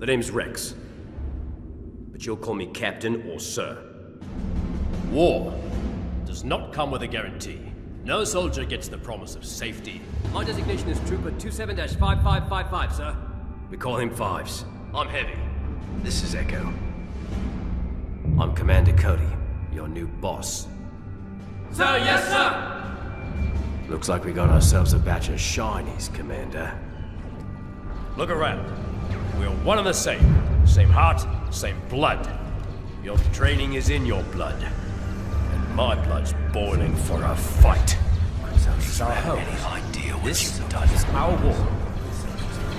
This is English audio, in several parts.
The name's Rex. But you'll call me Captain or Sir. War does not come with a guarantee. No soldier gets the promise of safety. My designation is Trooper 27-5555, sir. We call him Fives. I'm Heavy. This is Echo. I'm Commander Cody, your new boss. Sir, yes, sir! Looks like we got ourselves a batch of shinies, Commander. Look around. We're one and the same. Same heart, same blood. Your training is in your blood. And my blood's boiling for a fight. This is our home. Any idea what This you've done? is our war.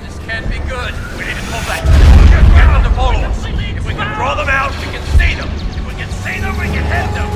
This can't be good. We need to pull back. Get them to follow us. If we can draw them out, we can see them. If we can see them, we can hit them.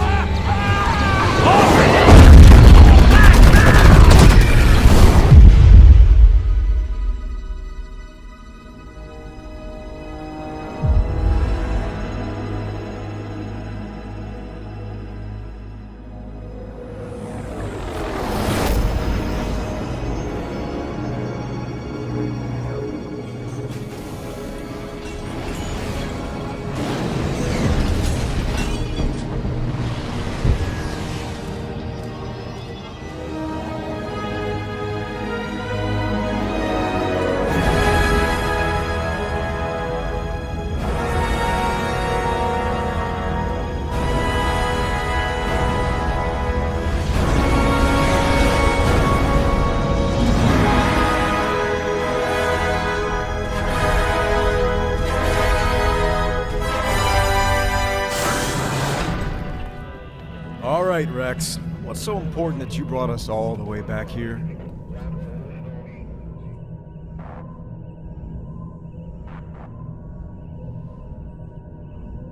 All right, Rex. What's so important that you brought us all the way back here?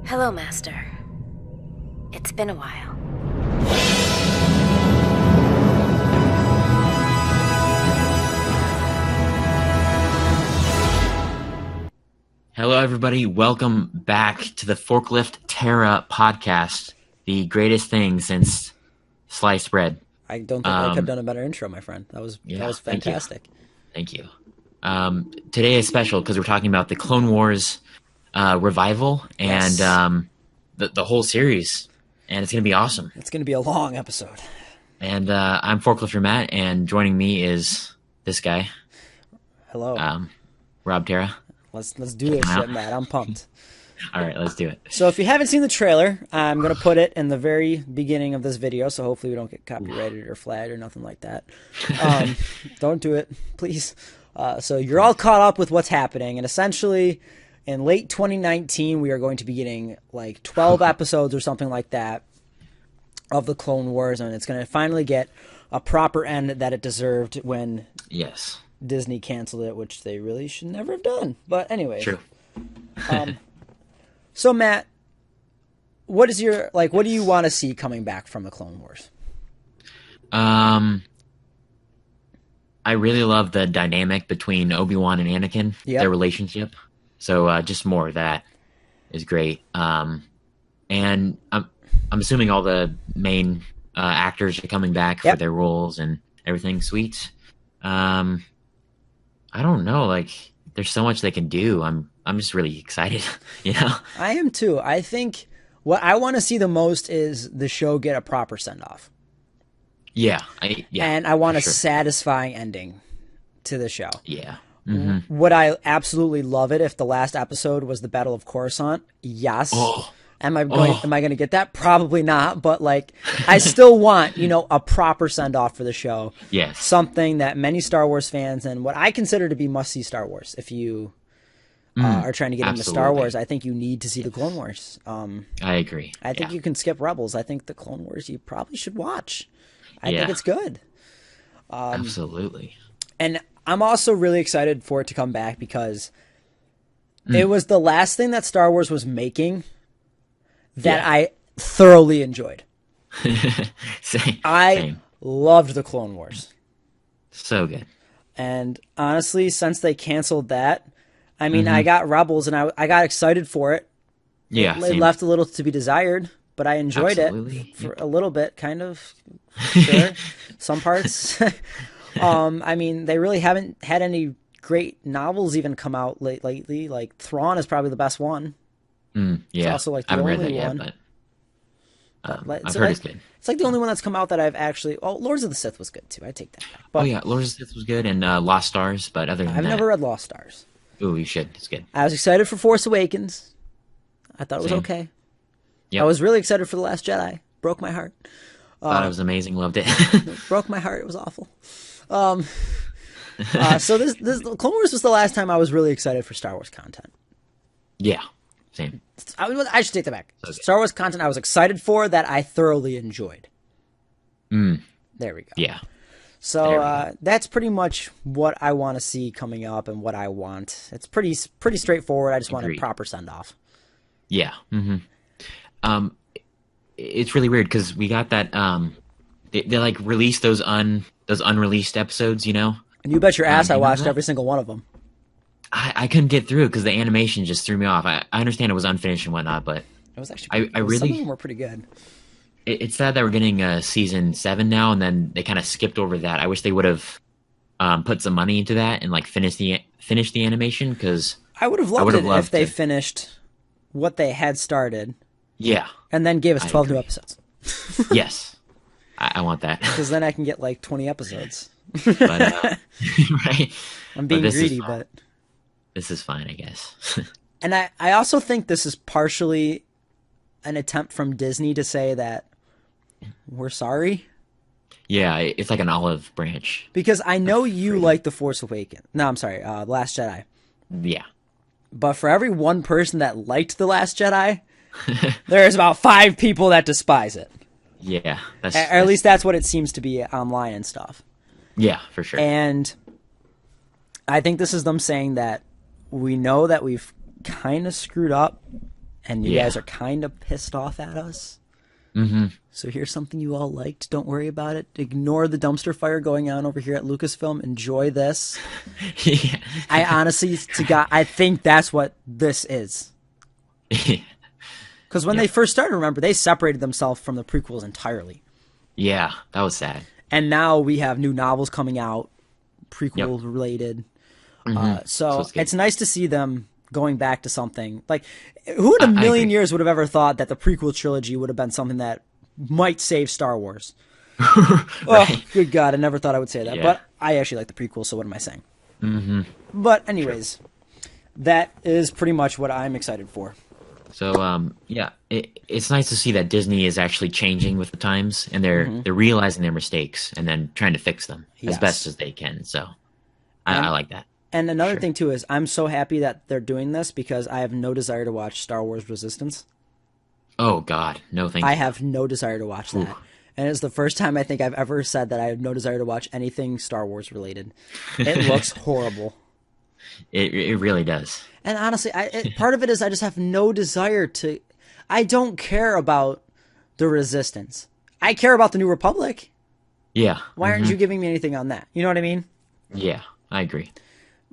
Hello, Master. It's been a while. Hello, everybody. Welcome back to the Forklift Terra podcast, the greatest thing since sliced bread. I don't think I could have done a better intro, my friend. That was fantastic. Thank you. Today is special because we're talking about the Clone Wars revival and the whole series, and it's going to be awesome. It's going to be a long episode. And I'm ForklifterMatt, and joining me is this guy. Hello. Rob Terra. Let's do this shit, Matt. I'm pumped. All right, let's do it. So if you haven't seen the trailer, I'm going to put it in the very beginning of this video, so hopefully we don't get copyrighted or flagged or nothing like that. Don't do it, please. So you're all caught up with what's happening, and essentially in late 2019, we are going to be getting like 12 episodes or something like that of the Clone Wars, and it's going to finally get a proper end that it deserved when Disney canceled it, which they really should never have done. But anyway. True. So Matt, what is your what do you want to see coming back from the Clone Wars? I really love the dynamic between Obi-Wan and Anakin, their relationship. So just more of that is great. And I'm assuming all the main actors are coming back for their roles and everything. Sweet. I don't know, there's so much they can do. I'm just really excited, you know? I am too. I think what I want to see the most is the show get a proper send-off. Yeah. And I want a satisfying ending to the show. Yeah. Mm-hmm. Would I absolutely love it if the last episode was the Battle of Coruscant? Yes. Oh. Am I going to get that? Probably not. But I still want, a proper send off for the show. Yes. Something that many Star Wars fans and what I consider to be must see Star Wars. If you are trying to get into Star Wars, I think you need to see the Clone Wars. I agree. I think you can skip Rebels. I think the Clone Wars you probably should watch. I think it's good. Absolutely. And I'm also really excited for it to come back because it was the last thing that Star Wars was making that I thoroughly enjoyed. Same. I loved the Clone Wars. So good. And honestly, since they canceled that, I mean, I got Rebels and I got excited for it. Yeah. It left a little to be desired, but I enjoyed it for a little bit, kind of. Sure. Some parts. I mean, they really haven't had any great novels even come out lately. Like Thrawn is probably the best one. Yeah, It's also like the I haven't read only that yet, one. but But I've heard it's good. It's like the only one that's come out that I've actually. Oh, Lords of the Sith was good too. I take that back. But Oh yeah, Lord of the Sith was good, and Lost Stars. But other than I've that, never read Lost Stars. ooh, you should. It's good. I was excited for Force Awakens. I thought it was Same. okay. Yep. I was really excited for The Last Jedi. Broke my heart. Thought it was amazing. Loved it. Broke my heart. It was awful. So this Clone Wars was the last time I was really excited for Star Wars content. Yeah, same. I should take that back. Okay. Star Wars content I was excited for that I thoroughly enjoyed. There we go. Yeah. So There we go. that's pretty much what I want to see coming up and what I want. It's pretty straightforward. I just want a Agreed. proper send off. Yeah. It's really weird because we got that. They like released those unreleased episodes. You know. And you bet your ass do I you remember watched that? every single one of them. I couldn't get through it because the animation just threw me off. I understand it was unfinished and whatnot, but It was actually. I some of really- them were pretty good. it's sad that we're getting season 7 now, and then they kind of skipped over that. I wish they would have put some money into that and like finish the animation because I would have loved would've it if loved they to. finished what they had started yeah, and then gave us I 12 new agree. episodes. yes, I want that. Because then I can get like 20 episodes. But right, I'm being this is greedy, fine. but. This is fine, I guess. And I also think this is partially an attempt from Disney to say that we're sorry. Yeah, it's like an olive branch. Because I know you like The Force Awakens. No, I'm sorry, Last Jedi. Yeah, But for every one person that liked The Last Jedi, there's about 5 people that despise it. yeah, Or at least that's what it seems to be online and stuff. yeah, for sure. And I think this is them saying that we know that we've kind of screwed up and you Yeah. guys are kind of pissed off at us. Mm-hmm. So here's something you all liked. Don't worry about it. Ignore the dumpster fire going on over here at Lucasfilm. Enjoy this. yeah. I honestly, to God, I think that's what this is. Because when they first started, remember, they separated themselves from the prequels entirely. Yeah, that was sad. And now we have new novels coming out, prequel related. So it's good. it's nice to see them going back to something. Like, who in a I million agree. years would have ever thought that the prequel trilogy would have been something that might save Star Wars? Oh, good God, I never thought I would say that. Yeah. But I actually like the prequel, so what am I saying? Mm-hmm. But anyways, that is pretty much what I'm excited for. So yeah, it's nice to see that Disney is actually changing with the times, and they're realizing their mistakes and then trying to fix them Yes. as best as they can. So I like that. And another Sure. thing, too, is I'm so happy that they're doing this because I have no desire to watch Star Wars Resistance. Oh God, no thank you. I have no desire to watch that. And it's the first time I think I've ever said that I have no desire to watch anything Star Wars related. It looks horrible. It really does. And honestly, part of it is I just have no desire to... I don't care about the Resistance. I care about the New Republic. Yeah. Why aren't you giving me anything on that? You know what I mean? Yeah, I agree.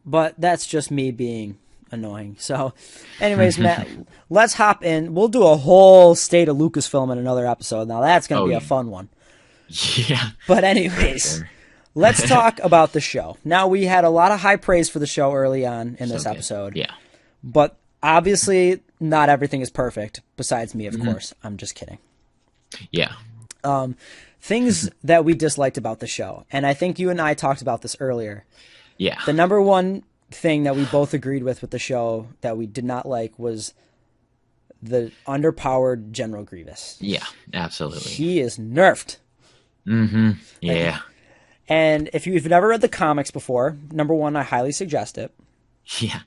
But that's just me being annoying. So, anyways, Matt, let's hop in. We'll do a whole state of Lucasfilm in another episode. Now, that's going to be yeah. a fun one. Yeah. But anyways, Sure. let's talk about the show. Now, we had a lot of high praise for the show early on in this Okay. episode. Yeah. But obviously, not everything is perfect, besides me, of course. I'm just kidding. Yeah. Things that we disliked about the show, and I think you and I talked about this earlier. Yeah. The number one thing that we both agreed with the show that we did not like was the underpowered General Grievous. Yeah, absolutely. He is nerfed. Yeah. And if you've never read the comics before, number one, I highly suggest it. Yeah.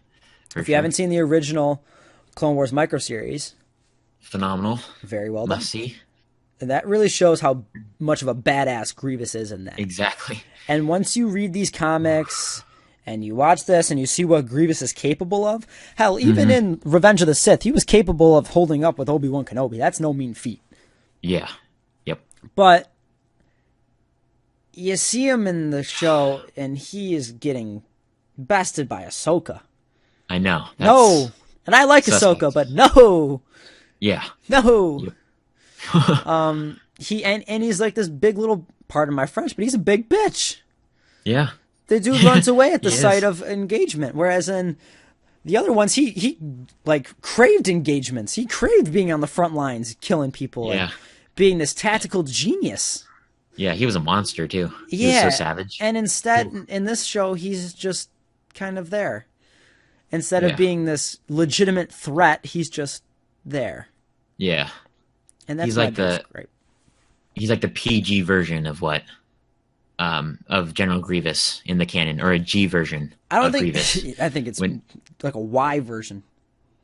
For If you haven't seen the original Clone Wars microseries, Phenomenal. very well done. Must see. And that really shows how much of a badass Grievous is in that. Exactly. And once you read these comics and you watch this and you see what Grievous is capable of, hell, even in Revenge of the Sith, he was capable of holding up with Obi-Wan Kenobi. That's no mean feat. Yeah. Yep. But you see him in the show and he is getting bested by Ahsoka. I know. No. And I like suspect. Ahsoka, but no. Yeah. No. He's like this big little, pardon my French, but he's a big bitch. Yeah. The dude runs away at the He is. sight of engagement, whereas in the other ones, he like craved engagements. He craved being on the front lines, killing people, Yeah. and being this tactical genius. Yeah, he was a monster too. He Yeah, was so savage. and instead, in this show, he's just kind of there. Instead of Yeah. being this legitimate threat, he's just there. Yeah. And that's He's why like that's the- great. He's like the PG version of what of General Grievous in the canon, or a G version I don't of think. Grievous. I think it's When- like a Y version.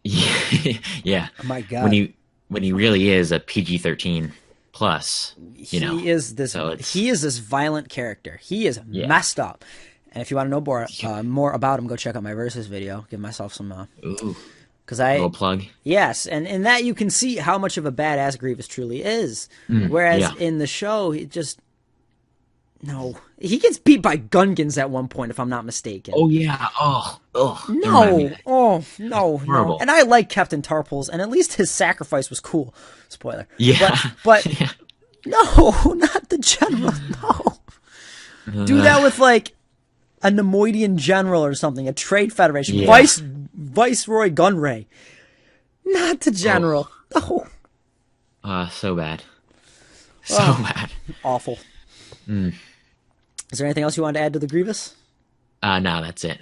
Yeah. Oh my god! When he really is a PG-13 plus, you know. He is this. so it's- He is this violent character. He is Yeah. messed up. And if you want to know more about him, go check out my Versus video. Give myself some. Ooh, Because I little plug. yes, and in that you can see how much of a badass Grievous truly is. Whereas yeah. in the show, he just he gets beat by Gungans at one point, if I'm not mistaken. Oh yeah. Oh. Never mind No, me. no. horrible. And I like Captain Tarpals, and at least his sacrifice was cool. Spoiler. Yeah. But Yeah. no, not the general. No. Do that with like a Nemoidian general or something, a trade federation, Yeah. Viceroy Gunray. Not the general. No. So bad. So bad. Awful. Is there anything else you wanted to add to the Grievous? No, that's it.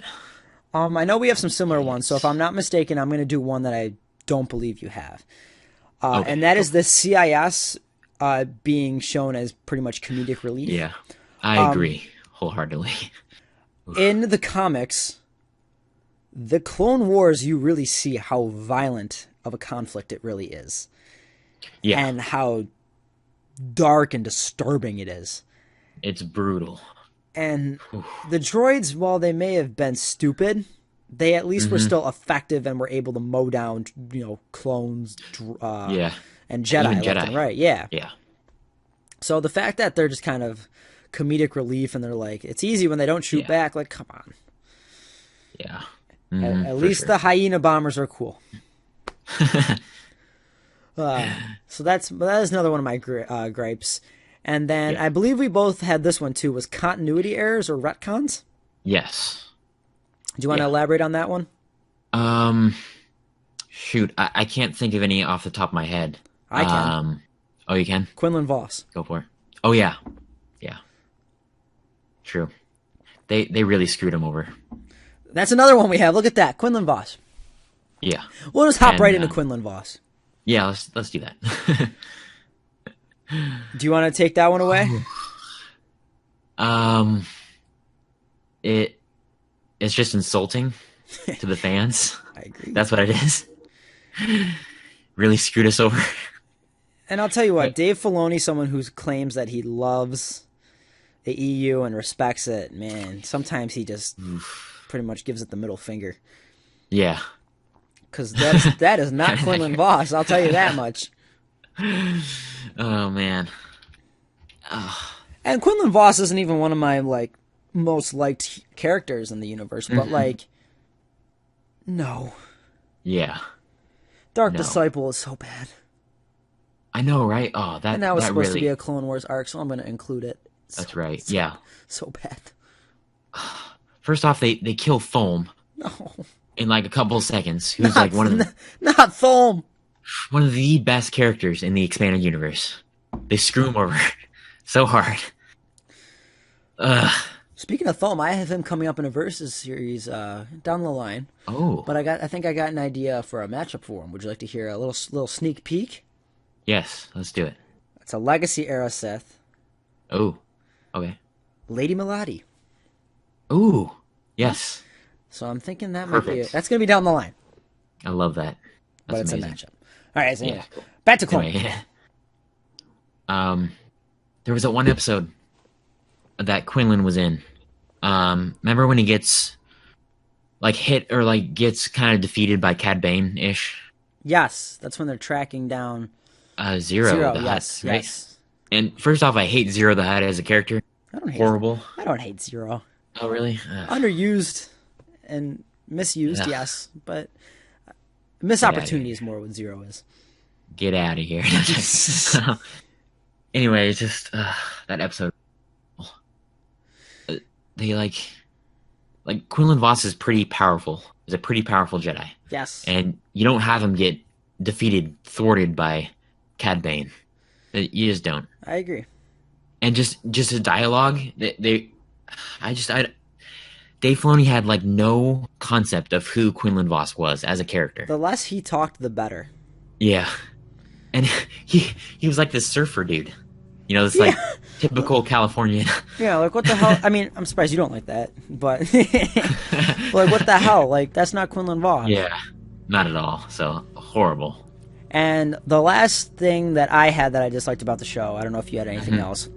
I know we have some similar ones, so if I'm not mistaken, I'm going to do one that I don't believe you have. Okay. And that is the CIS being shown as pretty much comedic relief. Yeah. I agree wholeheartedly. In the comics, the Clone Wars, you really see how violent of a conflict it really is. Yeah. And how dark and disturbing it is. It's brutal. And the droids, while they may have been stupid, they at least were still effective and were able to mow down, clones Yeah. and Jedi Even left Jedi. and right. Yeah. Yeah. So the fact that they're just kind of comedic relief and they're like, it's easy when they don't shoot Yeah. back, like, come on. Yeah. At least the hyena bombers are cool. So that is another one of my gripes. And then Yeah. I believe we both had this one too. Was continuity errors or retcons? Yes. Do you want to elaborate on that one? Shoot, I can't think of any off the top of my head. I can. Oh, you can? Quinlan Voss. Go for it. Oh yeah. Yeah. True. They really screwed him over. That's another one we have. Look at that, Quinlan Voss. Yeah. We'll just hop And, right into Quinlan Voss. Yeah, let's do that. Do you want to take that one away? It's just insulting to the fans. I agree. That's what it is. Really screwed us over. And I'll tell you what, Dave Filoni, someone who claims that he loves the EU and respects it, man, sometimes he just pretty much gives it the middle finger. Yeah. Because that is not Quinlan Voss, I'll tell you that much. Oh man. And Quinlan Voss isn't even one of my most liked characters in the universe, but no. Yeah. Dark No. Disciple is so bad. I know, right? Oh, that And that was supposed really, to be a Clone Wars arc, so I'm going to include it. That's right. Yeah. So bad. First off, they kill Foam No. in like a couple of seconds. Who's like one of Thulm. one of the best characters in the expanded universe. They screw him over so hard. Ugh. Speaking of Thulm, I have him coming up in a Versus series down the line. Oh. But I think I got an idea for a matchup for him. Would you like to hear a little sneak peek? Yes, let's do it. It's a Legacy era Sith. Oh. Okay. Lady Melody. Ooh. Yes. So I'm thinking that might be Perfect. it. That's going to be down the line. I love that. But That's it's amazing. a matchup. All right, so Yeah. back to Clone. Anyway, yeah. There was that one episode that Quinlan was in. Remember when he gets hit or gets kind of defeated by Cad Bane-ish? Yes, that's when they're tracking down Zero the Hutt, yes, right? yes. And first off, I hate Zero the Hutt as a character. I don't hate Horrible. I don't hate Zero. Oh, really? Ugh. Underused and misused, Ugh. yes, but missed outta opportunity is more what Zero is. Get out of here. Anyway, it's just that episode. They like Quinlan Voss is pretty powerful. He's a pretty powerful Jedi. Yes. And you don't have him get defeated, thwarted by Cad Bane. You just don't. I agree. And just his dialogue, Dave Filoni had like no concept of who Quinlan Voss was as a character. The less he talked, the better. Yeah. And he was like this surfer dude. You know, this like typical Californian. Yeah, like what the hell? I mean, I'm surprised you don't like that, but like what the hell? Like that's not Quinlan Voss. Yeah, not at all. So horrible. And the last thing that I had that I disliked about the show, I don't know if you had anything else.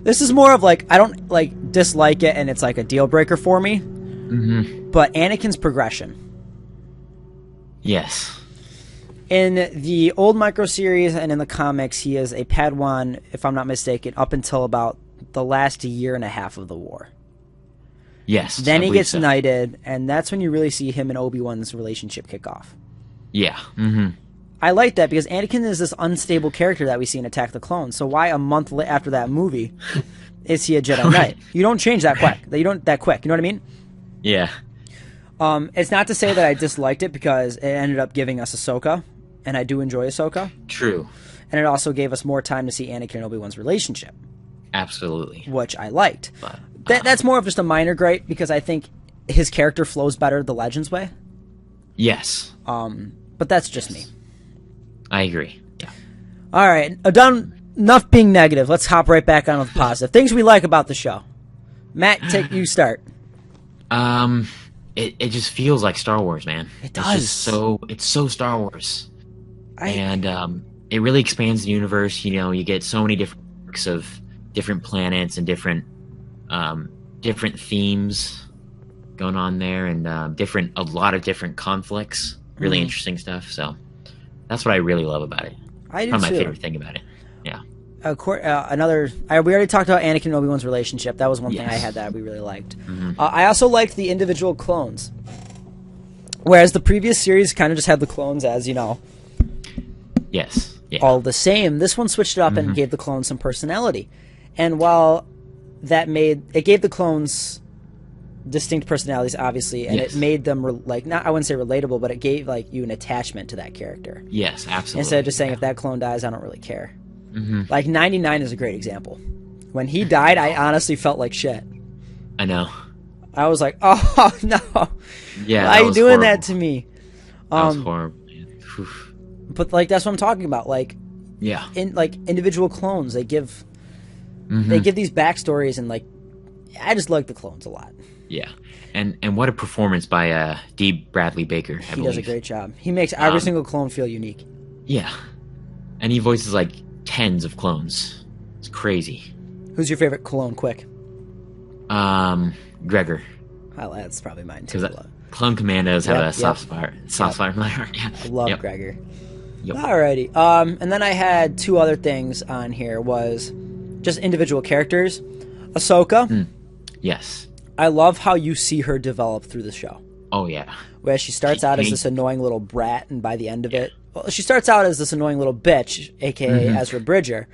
This is more of like I don't like dislike it, and it's like a deal breaker for me. But Anakin's progression. Yes. In the old micro series and in the comics, he is a Padawan, if I'm not mistaken, up until about the last year and a half of the war. Yes. Then he gets knighted, and that's when you really see him and Obi-Wan's relationship kick off. Yeah. I like that because Anakin is this unstable character that we see in Attack the Clones. So why a month after that movie is he a Jedi Knight? You don't change that quick. You don't that quick. You know what I mean? Yeah. It's not to say that I disliked it because it ended up giving us Ahsoka, and I do enjoy Ahsoka. True. And it also gave us more time to see Anakin and Obi-Wan's relationship. Absolutely. Which I liked. But, that's more of just a minor gripe because I think his character flows better the Legends way. Yes. But that's just me. I agree. Yeah. All right. Done enough being negative. Let's hop right back on with the positive. Things we like about the show. Matt, you start. It just feels like Star Wars, man. It does. It's so Star Wars. And it really expands the universe. You know, you get so many different arcs of different planets and different themes going on there, and a lot of different conflicts. Really interesting stuff. So that's what I really love about it. I do Probably too. my favorite thing about it. Yeah. We already talked about Anakin and Obi-Wan's relationship. That was one thing I had that we really liked. I also liked the individual clones. Whereas the previous series kind of just had the clones as, you know, Yes. Yeah. all the same. This one switched it up and gave the clones some personality. And while it gave the clones distinct personalities, obviously, and it made them I wouldn't say relatable, but it gave like you an attachment to that character. Yes, absolutely. Instead of just saying if that clone dies, I don't really care. Like 99 is a great example. When he died, I honestly felt like shit. I know. I was like, oh no, Yeah. why are you doing that to me? That was horrible. Oof. But like that's what I'm talking about. Like, Yeah. in like individual clones, they give these backstories, and like I just like the clones a lot. Yeah. And what a performance by D. Bradley Baker. He does a great job. He makes every single clone feel unique. Yeah. And he voices like tens of clones. It's crazy. Who's your favorite clone? Quick. Gregor. Well, that's probably mine too. Because Clone Commandos have a soft spot in my heart. Yeah. I love Gregor. Yep. Alrighty. And then I had two other things on here. Was just individual characters. Ahsoka. Yes. I love how you see her develop through the show. Oh yeah. Where she starts out as this annoying little brat, and by the end of it, well, she starts out as this annoying little bitch, aka Ezra Bridger.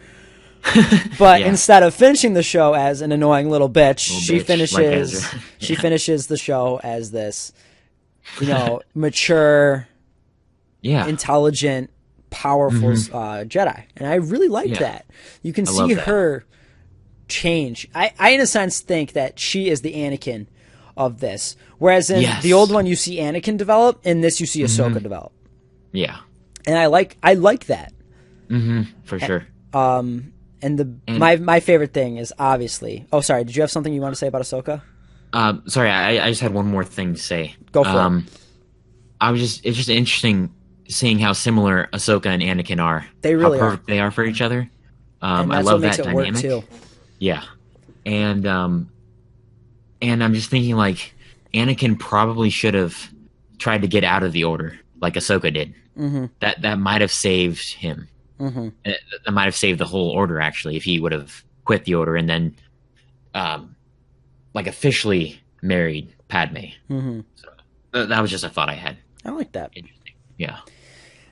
But instead of finishing the show as an annoying little bitch, she finishes the show as this, you know, mature, intelligent, powerful Jedi, and I really liked that. You can see her change. I in a sense think that she is the Anakin of this, whereas in the old one you see Anakin develop, in this you see Ahsoka develop. Yeah. And I like that. For sure. And my favorite thing is obviously. Oh, sorry. Did you have something you want to say about Ahsoka? Sorry, I just had one more thing to say. Go for it. It's just interesting seeing how similar Ahsoka and Anakin are. They really how perfect they are for each other. And I that's love what makes that it dynamic. work too. Yeah. And I'm just thinking like Anakin probably should have tried to get out of the order like Ahsoka did. That might have saved him. That might have saved the whole order actually if he would have quit the order and then like officially married Padme. So that was just a thought I had. I like that. Interesting. Yeah.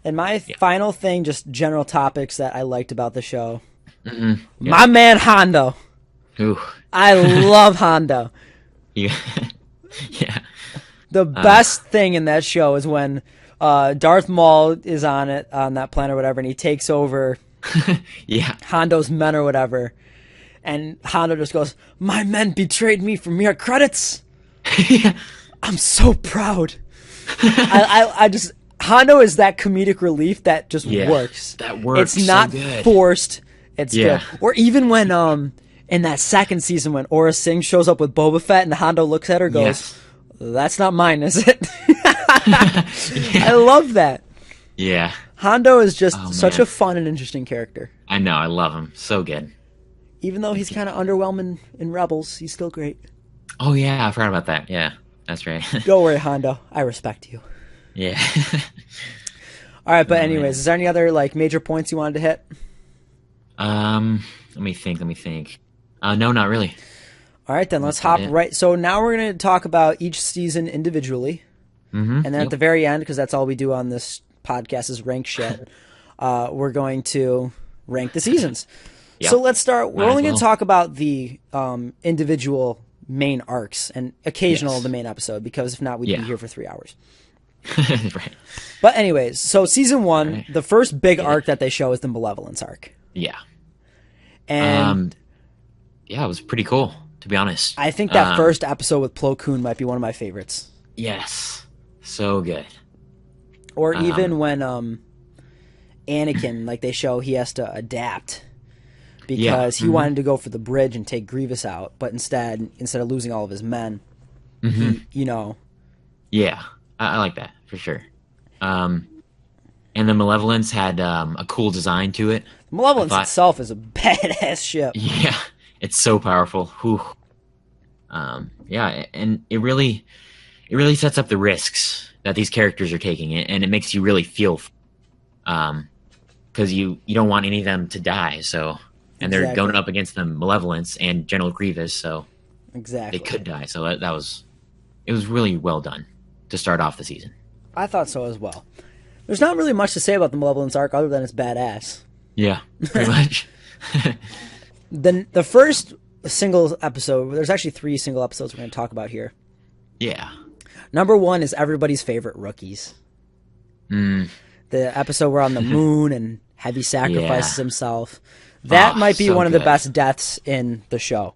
And my final thing, just general topics that I liked about the show. My man Hondo. Ooh. I love Hondo. Yeah. Yeah. The best thing in that show is when Darth Maul is on that planet or whatever, and he takes over Yeah. Hondo's men or whatever, and Hondo just goes, "My men betrayed me for mere credits. Yeah. I'm so proud." I just Hondo is that comedic relief that just works. That works. It's not so good. forced. It's Yeah. good. Or even when in that second season when Aura Singh shows up with Boba Fett and Hondo looks at her and goes, Yes. "That's not mine, is it?" I love that. Yeah. Hondo is just such man. a fun and interesting character. I know. I love him. So good. Even though he's kind of underwhelming in Rebels, he's still great. Oh yeah, I forgot about that. Yeah, that's right. Don't worry, Hondo. I respect you. Yeah. All right, but Oh, anyways, man. is there any other like major points you wanted to hit? Let me think. No, not really. All right, then let's That's hop it. right. So now we're going to talk about each season individually, and then at the very end, because that's all we do on this podcast is rank shit. We're going to rank the seasons. Yep. So let's start. We're Might only as going to well. talk about the individual main arcs and occasional Yes. the main episode, because if not, we'd be Yeah. here for 3 hours. Right. But anyways, so season 1, Right. the first big arc that they show is the Malevolence arc, Yeah. and Yeah, it was pretty cool, to be honest. I think that first episode with Plo Koon might be one of my favorites. Yes. So good. Or even when Anakin, like they show, he has to adapt because he wanted to go for the bridge and take Grievous out, but instead of losing all of his men, he, Yeah, I like that for sure. And the Malevolence had a cool design to it. Malevolence I thought- itself is a badass ship. Yeah, it's so powerful. Whew. Yeah, and it really sets up the risks that these characters are taking, and it makes you really feel, because you don't want any of them to die. So, and they're Exactly. going up against the Malevolence and General Grievous, so Exactly. they could die. So it was really well done to start off the season. I thought so as well. There's not really much to say about the Malevolence arc other than it's badass. Yeah, pretty much. Then the first single episode, there's actually 3 single episodes we're going to talk about here. Yeah. Number 1 is everybody's favorite rookies. The episode where on the moon and Heavy sacrifices Yeah. himself. That Oh, might be so one of the good. best deaths in the show,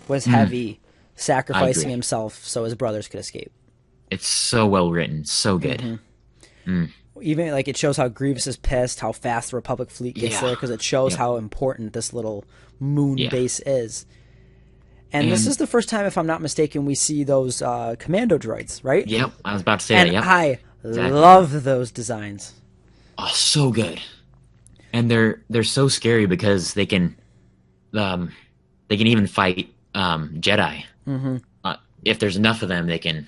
was Heavy sacrificing agree. himself so his brothers could escape. It's so well written, so good. Even like it shows how Grievous is pissed, how fast the Republic fleet gets Yeah. there, because it shows Yep. how important this little moon Yeah. base is. And this And- is the first time, if I'm not mistaken, we see those commando droids, right? Yep, I was about to say And that. Yep. I Exactly. love those designs. Oh, so good. And they're so scary because they can even fight Jedi. Mm-hmm. If there's enough of them, they can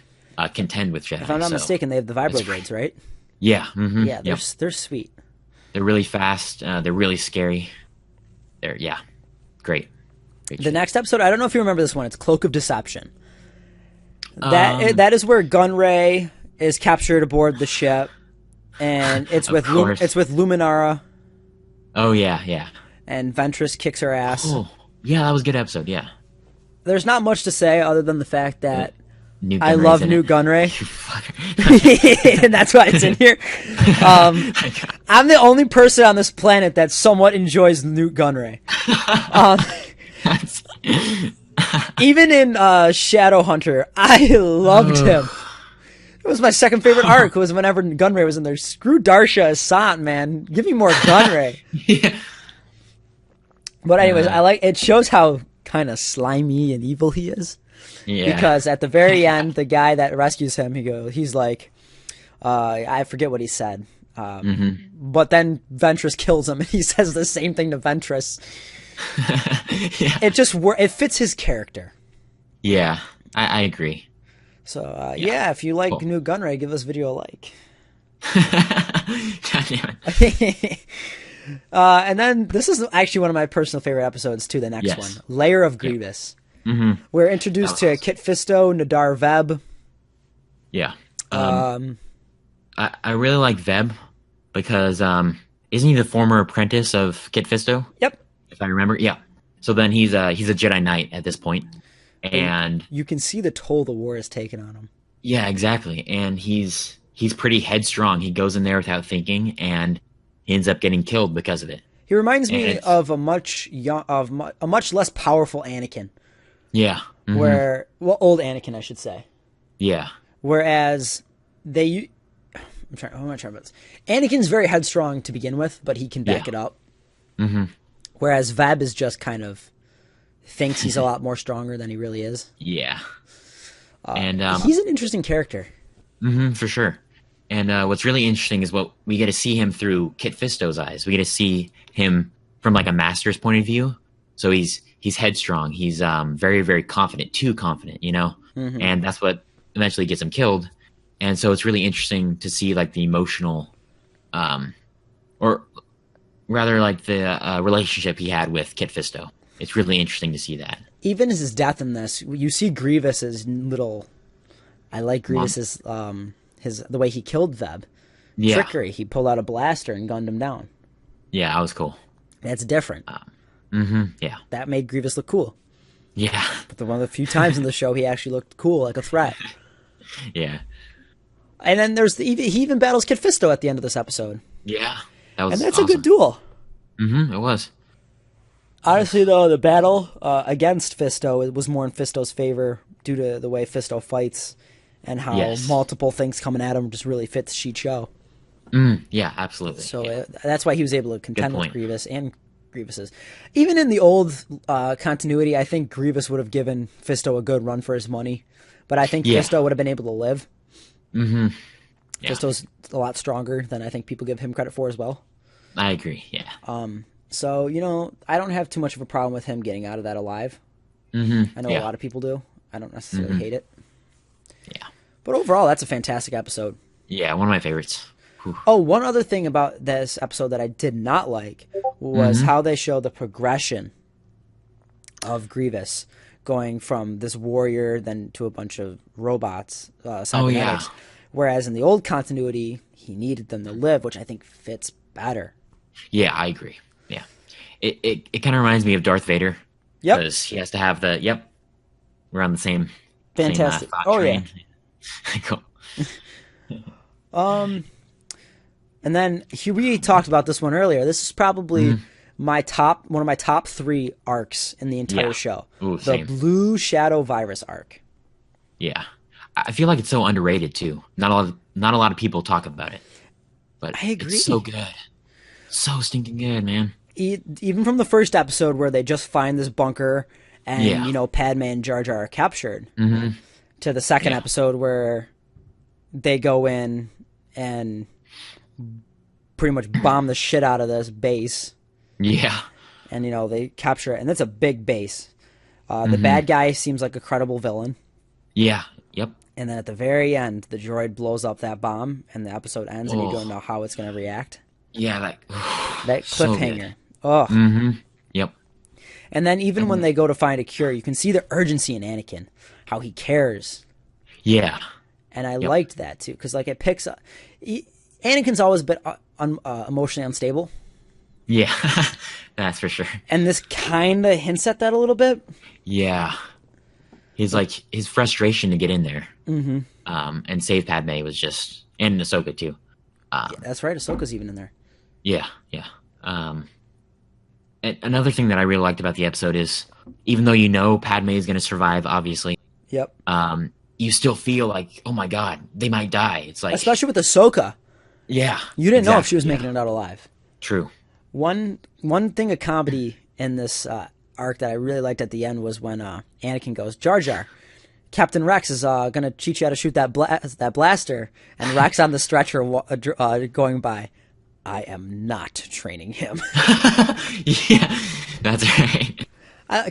contend with Jedi. If I'm not so- mistaken, they have the vibro blades, right? Yeah. Mm-hmm, Yeah, they're sweet. They're really fast. They're really scary. Great. Great The shit. next episode, I don't know if you remember this one. It's Cloak of Deception. That is where Gunray is captured aboard the ship, and it's Of with course. it's with Luminara, Oh yeah. and Ventress kicks her ass. Oh yeah, that was a good episode. Yeah. There's not much to say other than the fact that New I Gunray's love in New it. Gunray, You fucker. and that's why it's in here. I'm the only person on this planet that somewhat enjoys Newt Gunray. That's- Even in Shadowhunter, I loved him. It was my second favorite arc. Was whenever Gunray was in there. Screw Darsha as Sant, man. Give me more Gunray. yeah. But anyways, I like it. Shows how kind of slimy and evil he is. Yeah. Because at the very end, the guy that rescues him, he's like, I forget what he said. But then Ventress kills him, and he says the same thing to Ventress. yeah. It fits his character. Yeah. I agree. So yeah, if you like Cool. New Gunray, give this video a like. God damn it. And then this is actually one of my personal favorite episodes too. The next Yes. one, Lair of Grievous. We're introduced to Kit Fisto, Nadar Veb. Yeah. I really like Veb because isn't he the former apprentice of Kit Fisto? Yep. If I remember. Yeah. So then he's a Jedi Knight at this point, And you can see the toll the war has taken on him. yeah, exactly. And he's pretty headstrong. He goes in there without thinking, and he ends up getting killed because of it. He reminds me of a much less powerful Anakin. Yeah. Old Anakin, I should say. Yeah. Whereas how am I trying about this? Anakin's very headstrong to begin with, but he can back it up. Mm-hmm. Whereas Veb is just kind of thinks he's a lot more stronger than he really is. Yeah. And he's an interesting character. For sure. And what's really interesting is what we get to see him through Kit Fisto's eyes. We get to see him from like a master's point of view. So he's headstrong. He's very, very confident, too confident, you know? Mm-hmm. And that's what eventually gets him killed. And so it's really interesting to see like the emotional, or rather like the relationship he had with Kit Fisto. It's really interesting to see that. Even as his death in this, you see Grievous's little. I like Grievous's the way he killed Veb. Yeah. Trickery. He pulled out a blaster and gunned him down. Yeah, that was cool. That's different. Yeah. That made Grievous look cool. Yeah. But one of the few times in the show he actually looked cool, like a threat. Yeah. And then he even battles Kit Fisto at the end of this episode. Yeah. That's awesome. A good duel. It was. Honestly, though, the battle against Fisto was more in Fisto's favor due to the way Fisto fights and how multiple things coming at him just really fits Sheet Show. Yeah, absolutely. So that's why he was able to contend with Grievous and Grievous's. Even in the old continuity, I think Grievous would have given Fisto a good run for his money. But I think Fisto would have been able to live. Yeah. Fisto's a lot stronger than I think people give him credit for as well. I agree, yeah. So, I don't have too much of a problem with him getting out of that alive. I know a lot of people do. I don't necessarily hate it. Yeah. But overall, that's a fantastic episode. Yeah, one of my favorites. Whew. Oh, one other thing about this episode that I did not like was how they show the progression of Grievous going from this warrior then to a bunch of robots, cybernetics. Whereas in the old continuity, he needed them to live, which I think fits better. Yeah, I agree. Yeah. It kind of reminds me of Darth Vader. Yep. Because he has to have we're on the same. Fantastic. Same, train. Cool. And then we talked about this one earlier. This is probably one of my top 3 arcs in the entire show. Ooh, the Blue Shadow Virus arc. Yeah. I feel like it's so underrated too. Not a lot of people talk about it. But I agree. It's so good. So stinking good, man. Even from the first episode where they just find this bunker and Padme and Jar Jar are captured, to the second episode where they go in and pretty much bomb the shit out of this base. Yeah. And, they capture it. And that's a big base. The bad guy seems like a credible villain. Yeah. Yep. And then at the very end, the droid blows up that bomb, and the episode ends, and you don't know how it's going to react. Yeah, that cliffhanger. Oh. Yep. And then even when they go to find a cure, you can see the urgency in Anakin, how he cares. Yeah. And I liked that too, because it picks up. Anakin's always been emotionally unstable. Yeah, that's for sure. And this kind of hints at that a little bit. Yeah. His frustration to get in there and save Padme was just, and Ahsoka too. That's right. Ahsoka's even in there. Yeah. Another thing that I really liked about the episode is, even though Padme is going to survive, obviously. Yep. You still feel like, oh my god, they might die. It's like, especially with Ahsoka. Yeah. You didn't know if she was making it out alive. True. One thing of comedy in this arc that I really liked at the end was when Anakin goes, Jar Jar, Captain Rex is going to teach you how to shoot that blaster, and Rex on the stretcher going by, I am not training him. Yeah, that's right.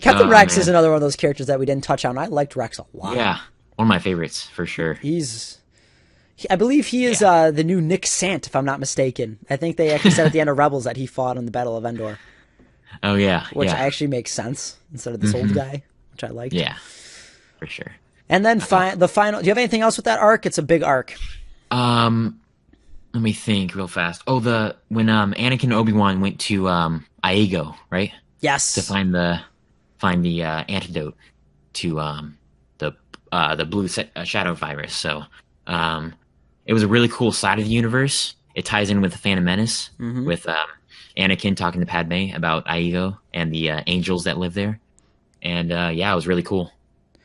Captain Rex is another one of those characters that we didn't touch on. I liked Rex a lot. Yeah, one of my favorites, for sure. I believe he is the new Nick Sant, if I'm not mistaken. I think they actually said at the end of Rebels that he fought in the Battle of Endor. Oh, yeah. Which actually makes sense instead of this old guy, which I liked. Yeah, for sure. And then the final... Do you have anything else with that arc? It's a big arc. Let me think real fast. Oh, when Anakin and Obi-Wan went to Aigo, right? Yes. To find the antidote to the blue shadow virus. So it was a really cool side of the universe. It ties in with the Phantom Menace, with Anakin talking to Padme about Aigo and the angels that live there. And yeah, it was really cool,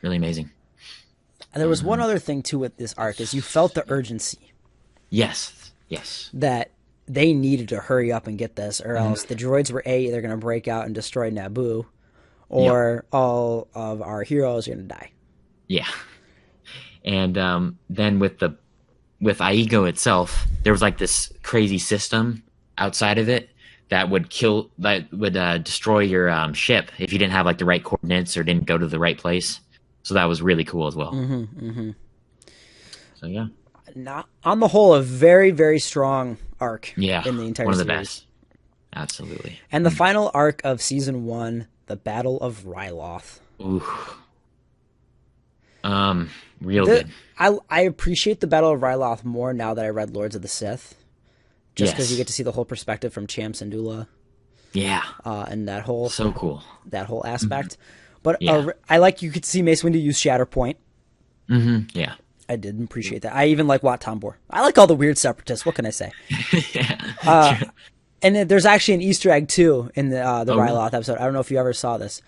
really amazing. And there was one other thing too with this arc is you felt the urgency. Yes. That they needed to hurry up and get this, or else the droids were either going to break out and destroy Naboo, or all of our heroes are going to die. Yeah. And then with Aigo itself, there was like this crazy system outside of it that would destroy your ship if you didn't have like the right coordinates or didn't go to the right place. So that was really cool as well. So yeah. Not, on the whole, a very, very strong arc. Yeah, in the entire one of series. the best. Absolutely. And the final arc of season 1, the Battle of Ryloth. Ooh. Real good. I appreciate the Battle of Ryloth more now that I read Lords of the Sith. Just because you get to see the whole perspective from Cham Syndulla. Yeah. And that whole so cool. That whole aspect. But I like you could see Mace Windu use Shatterpoint. Yeah. I did appreciate that. I even like Wat Tambor. I like all the weird separatists. What can I say? And there's actually an Easter egg too in the Ryloth episode. I don't know if you ever saw this,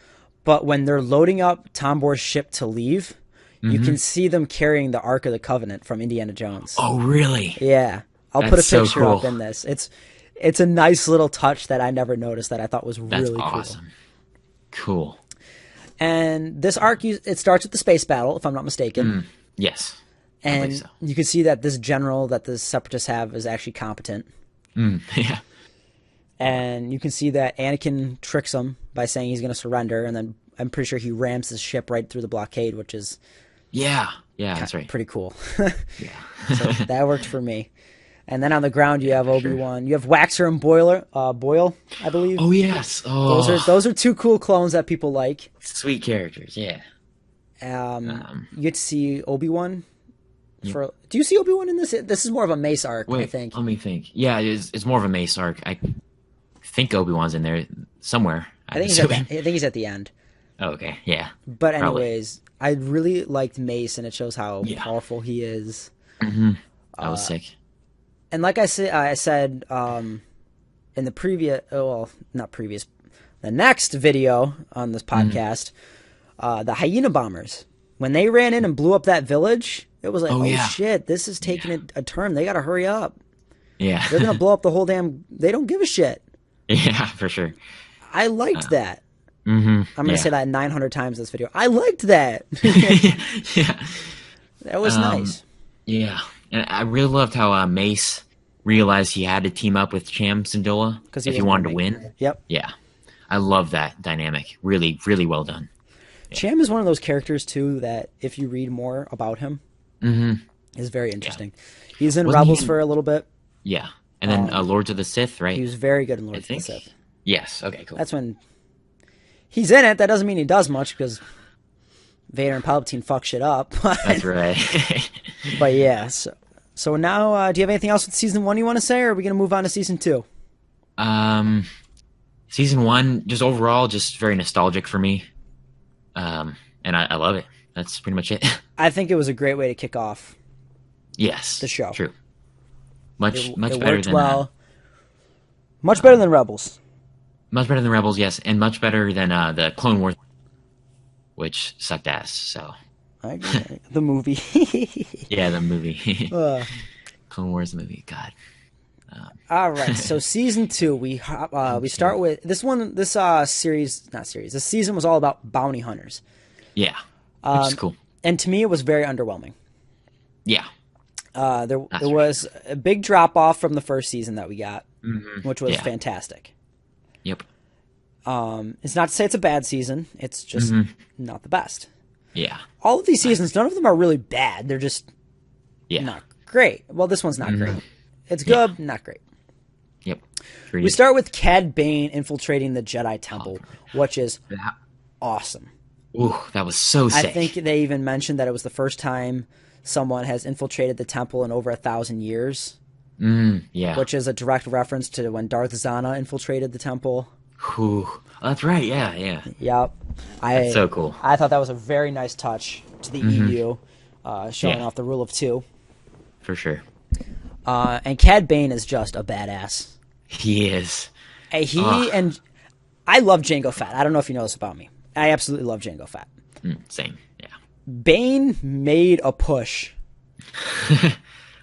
but when they're loading up Tambor's ship to leave, you can see them carrying the Ark of the Covenant from Indiana Jones. Oh, really? Yeah, I'll put a picture up in this. It's a nice little touch that I never noticed that I thought was really cool. That's awesome. Cool. And this arc, it starts with the space battle, if I'm not mistaken. Yes. And you can see that this general that the Separatists have is actually competent. Yeah. And you can see that Anakin tricks him by saying he's going to surrender, and then I'm pretty sure he rams his ship right through the blockade, which is that's right. pretty cool. Yeah. So that worked for me. And then on the ground you have Obi-Wan. You have Waxer and Boyle, I believe. Oh yes. Oh. Those are two cool clones that people like. Sweet characters, yeah. You get to see Obi-Wan. Do you see Obi-Wan in this? This is more of a Mace arc, I think. Let me think. Yeah, it's more of a Mace arc. I think Obi-Wan's in there somewhere. I think he's at the end. Oh, okay, yeah. But anyways, I really liked Mace, and it shows how powerful he is. That was sick. And like I said in the the next video on this podcast, the hyena bombers, when they ran in and blew up that village, it was like, shit, this is taking a turn. They got to hurry up. Yeah. They're going to blow up the whole damn... They don't give a shit. Yeah, for sure. I liked that. I'm going to say that 900 times in this video. I liked that. Yeah. That was nice. Yeah. And I really loved how Mace realized he had to team up with Cham Syndulla if he wanted to win. Yep. Yeah. I love that dynamic. Really, really well done. Yeah. Cham is one of those characters, too, that if you read more about him, is very interesting. Yeah. He's in Rebels for a little bit. Yeah. And then Lords of the Sith, right? He was very good in Lords of the Sith. Yes. Okay, cool. That's when he's in it. That doesn't mean he does much because Vader and Palpatine fuck shit up. That's right. But yeah, so now, do you have anything else with Season 1 you want to say, or are we going to move on to Season 2? Season 1, just overall, just very nostalgic for me. And I love it. That's pretty much it. I think it was a great way to kick off the show. True. Much better than... much better than Rebels. Much better than Rebels, yes. And much better than the Clone Wars, which sucked ass, so... The movie. Yeah, the movie. Clone Wars movie, God. All right, so Season 2, we start with... This season was all about bounty hunters. Yeah, which is cool. And to me, it was very underwhelming. Yeah. There was a big drop-off from the first season that we got, which was fantastic. Yep. It's not to say it's a bad season. It's just not the best. Yeah. All of these seasons, none of them are really bad. They're just not great. Well, this one's not great. It's good, not great. Yep. We start with Cad Bane infiltrating the Jedi Temple, which is awesome. Ooh, that was so sick. I think they even mentioned that it was the first time someone has infiltrated the temple in over 1,000 years. Yeah. Which is a direct reference to when Darth Zana infiltrated the temple. Ooh, that's right. Yeah. Yep. That's so cool. I thought that was a very nice touch to the EU, showing off the rule of 2. For sure. And Cad Bane is just a badass. He is. And I love Jango Fett. I don't know if you know this about me. I absolutely love Jango Fett. Same. Yeah. Bane made a push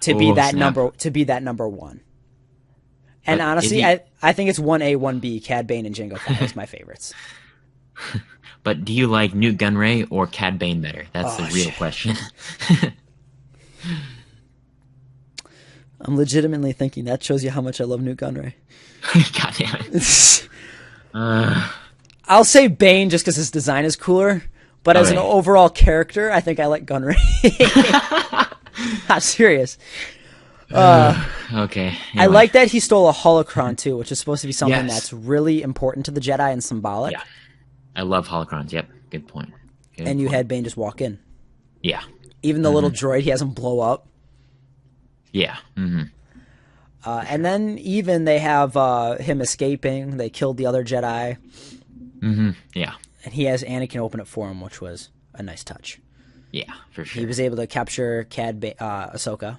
to be that number 1. And But honestly, I think it's 1A, 1B. Cad Bane and Jango Fett is my favorites. But do you like Newt Gunray or Cad Bane better? That's the real question. I'm legitimately thinking that shows you how much I love Newt Gunray. God damn it. I'll say Bane just because his design is cooler, but as an overall character, I think I like Gunray. I'm serious. Okay. Anyway. I like that he stole a holocron too, which is supposed to be something that's really important to the Jedi and symbolic. Yeah. I love holocrons. Yep. Good point. You had Bane just walk in. Yeah. Even the little droid, he has him blow up. Yeah. Mm-hmm. And then even they have him escaping. They killed the other Jedi. Mm-hmm. Yeah. And he has Anakin open it for him, which was a nice touch. Yeah, for sure. He was able to capture Ahsoka.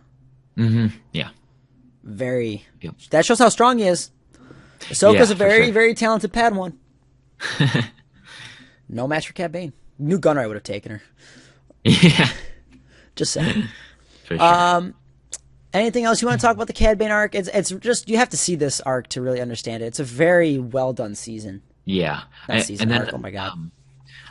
Mm-hmm. Yeah. That shows how strong he is. Ahsoka's a very, very talented Padawan. No match for Cad Bane. Newt Gunray would have taken her. Yeah. Just saying. For sure. Anything else you want to talk about the Cad Bane arc? It's just, you have to see this arc to really understand it. It's a very well done season. Yeah. Season arc. Oh my god.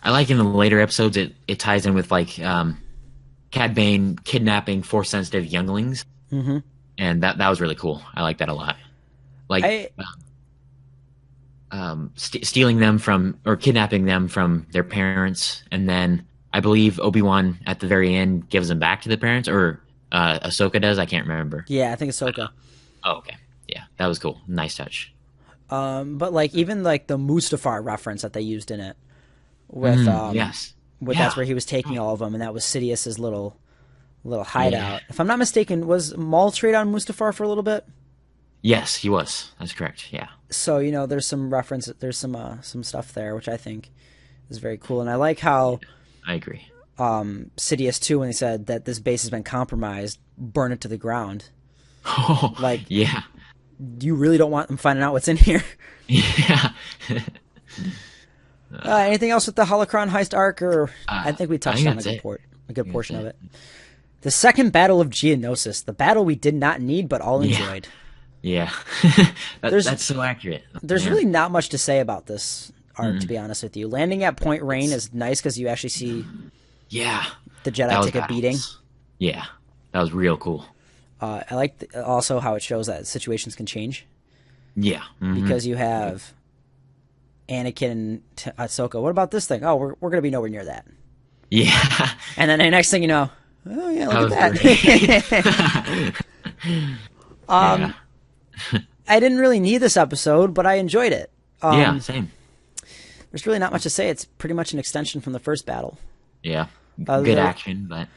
I like in the later episodes it ties in with like Cad Bane kidnapping Force sensitive younglings. Mm-hmm. And that was really cool. I like that a lot. Like stealing them from, or kidnapping them from their parents, and then I believe Obi-Wan at the very end gives them back to the parents, or Ahsoka does. I can't remember. Yeah, I think Ahsoka. Oh, okay. Yeah, that was cool. Nice touch. But like even like the Mustafar reference that they used in it, with that's where he was taking all of them, and that was Sidious's little hideout. Yeah. If I'm not mistaken, was Maul trade on Mustafar for a little bit? Yes, he was. That's correct. Yeah. So there's some reference, there's some stuff there, which I think is very cool, and I like how I agree. Sidious too, when he said that this base has been compromised, burn it to the ground. Oh, like yeah. You really don't want them finding out what's in here. Yeah. Anything else with the Holocron heist arc, or I think we touched on a good portion of it. The second battle of Geonosis, the battle we did not need but all enjoyed. Yeah. That's so accurate. There's really not much to say about this arc, to be honest with you. Landing at Point Rain is nice because you actually see the Jedi take a beating. Yeah, that was real cool. I like also how it shows that situations can change. Yeah. Mm-hmm. Because you have Anakin and Ahsoka. What about this thing? Oh, we're going to be nowhere near that. Yeah. And then the next thing you know, oh yeah, look at that. I didn't really need this episode, but I enjoyed it. Yeah, same. There's really not much to say. It's pretty much an extension from the first battle. Yeah. Good action, but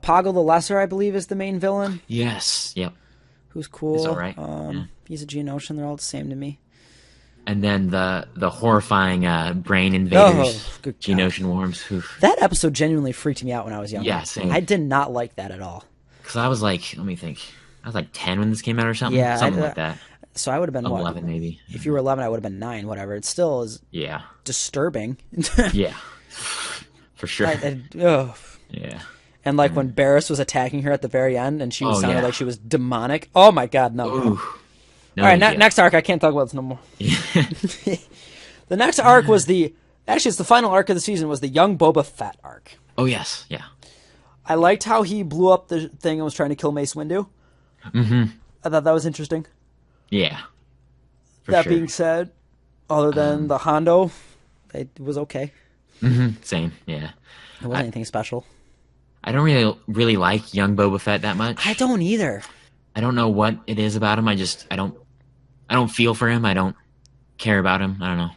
Poggle the Lesser, I believe, is the main villain. Yes. Yep. Who's cool. He's all right. He's a Geonosian. They're all the same to me. And then the horrifying brain invaders, Geonosian worms. Oof. That episode genuinely freaked me out when I was younger. Yeah, same. I did not like that at all. Because I was like, let me think. I was like 10 when this came out or something. Yeah, something like that. So I would have been 11 maybe. If you were 11, I would have been 9. Whatever. It still is. Yeah. Disturbing. Yeah. For sure. Yeah. And like when Barriss was attacking her at the very end, and she was sounding like she was demonic. Oh my god, no. Ooh. No, all right, next arc. I can't talk about this no more. The next arc was it's the final arc of the season, was the young Boba Fett arc. Oh yes, yeah. I liked how he blew up the thing and was trying to kill Mace Windu. Mm-hmm. I thought that was interesting. Yeah. That being said, other than the Hondo, it was okay. Mm-hmm. Same, yeah. It wasn't anything special. I don't really like young Boba Fett that much. I don't either. I don't know what it is about him. I don't feel for him. I don't care about him. I don't know.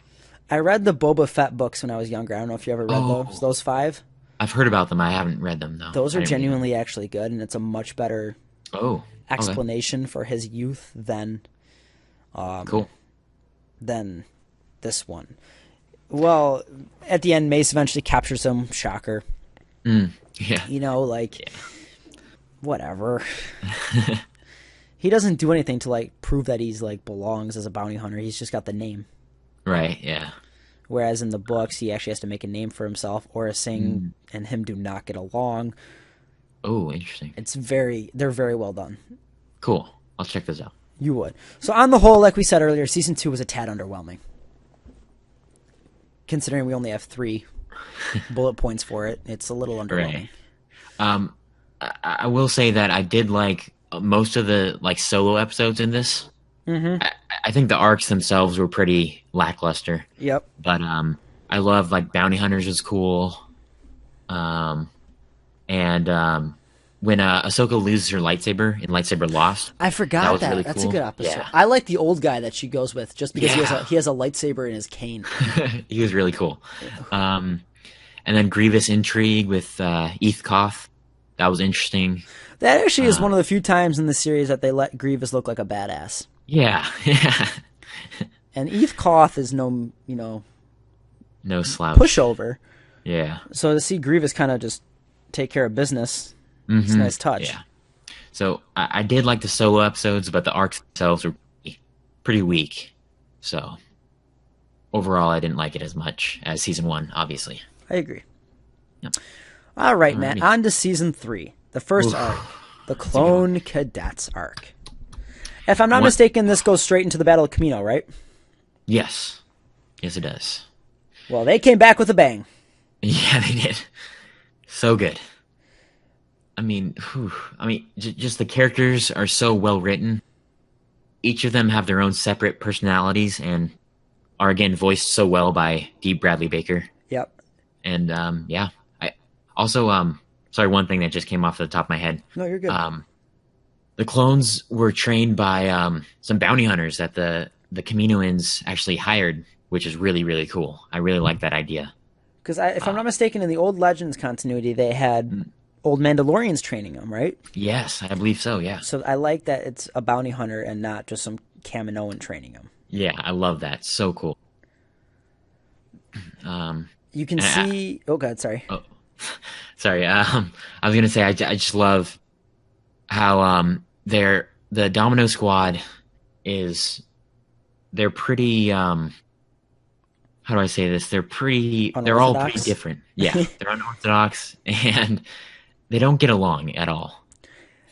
I read the Boba Fett books when I was younger. I don't know if you ever read those 5. I've heard about them. I haven't read them though. Those are genuinely actually good, and it's a much better explanation for his youth than cool. than this one. Well, at the end, Mace eventually captures him. Shocker. Yeah. You know, like, whatever. He doesn't do anything to, like, prove that he's, like, belongs as a bounty hunter. He's just got the name. Right, yeah. Whereas in the books, he actually has to make a name for himself, or Singh and him do not get along. Oh, interesting. They're very well done. Cool. I'll check this out. You would. So on the whole, like we said earlier, season 2 was a tad underwhelming. Considering we only have 3 bullet points for it, it's a little underwhelming. Right. I will say that I did like most of the like solo episodes in this. I think the arcs themselves were pretty lackluster. Yep. But I love like Bounty Hunters was cool. And when Ahsoka loses her lightsaber in Lightsaber Lost, I forgot that. Really That's cool. a good episode. Yeah. I like the old guy that she goes with just because Yeah. he has a lightsaber in his cane. He was really cool. And then Grievous Intrigue with Eth Koth. That was interesting. That actually is one of the few times in the series that they let Grievous look like a badass. Yeah, yeah. And Eth Koth is no slouch. pushover. Yeah. So to see Grievous kind of just take care of business, it's a nice touch. Yeah. So I did like the solo episodes, but the arcs themselves were pretty weak. So overall, I didn't like it as much as season 1, obviously. I agree. Yep. All right, Matt. On to season 3. The first arc, the Clone Cadets arc. If I'm not mistaken, this goes straight into the Battle of Camino, right? Yes. Yes, it does. Well, they came back with a bang. Yeah, they did. So good. I mean, just the characters are so well written. Each of them have their own separate personalities and are again voiced so well by D. Bradley Baker. Yep. And I also sorry, one thing that just came off the top of my head. No, you're good. The clones were trained by some bounty hunters that the Kaminoans actually hired, which is really, really cool. I really like that idea. Because if I'm not mistaken, in the old Legends continuity, they had old Mandalorians training them, right? Yes, I believe so, yeah. So I like that it's a bounty hunter and not just some Kaminoan training them. Yeah, I love that. So cool. You can see... Oh, God, sorry. Oh, sorry. I was going to say, I just love how the Domino Squad is... They're pretty... how do I say this? They're all pretty different. Yeah, they're unorthodox, and they don't get along at all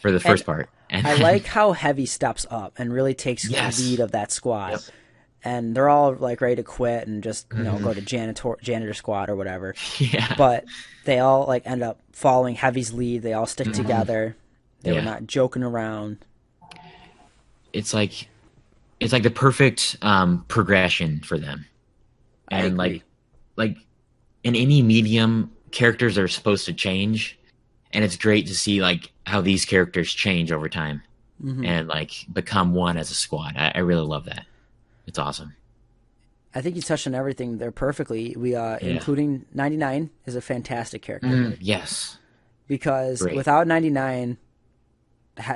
for the first part. And I like how Heavy steps up and really takes the lead of that squad. Yep. And they're all like ready to quit and just go to janitor squad or whatever. Yeah. But they all like end up following Heavy's lead. They all stick together. They were not joking around. It's like the perfect progression for them. And like in any medium, characters are supposed to change, and it's great to see like how these characters change over time and like become one as a squad. I really love that. It's awesome. I think you touched on everything there perfectly. We including 99 is a fantastic character. Yes. Because without 99,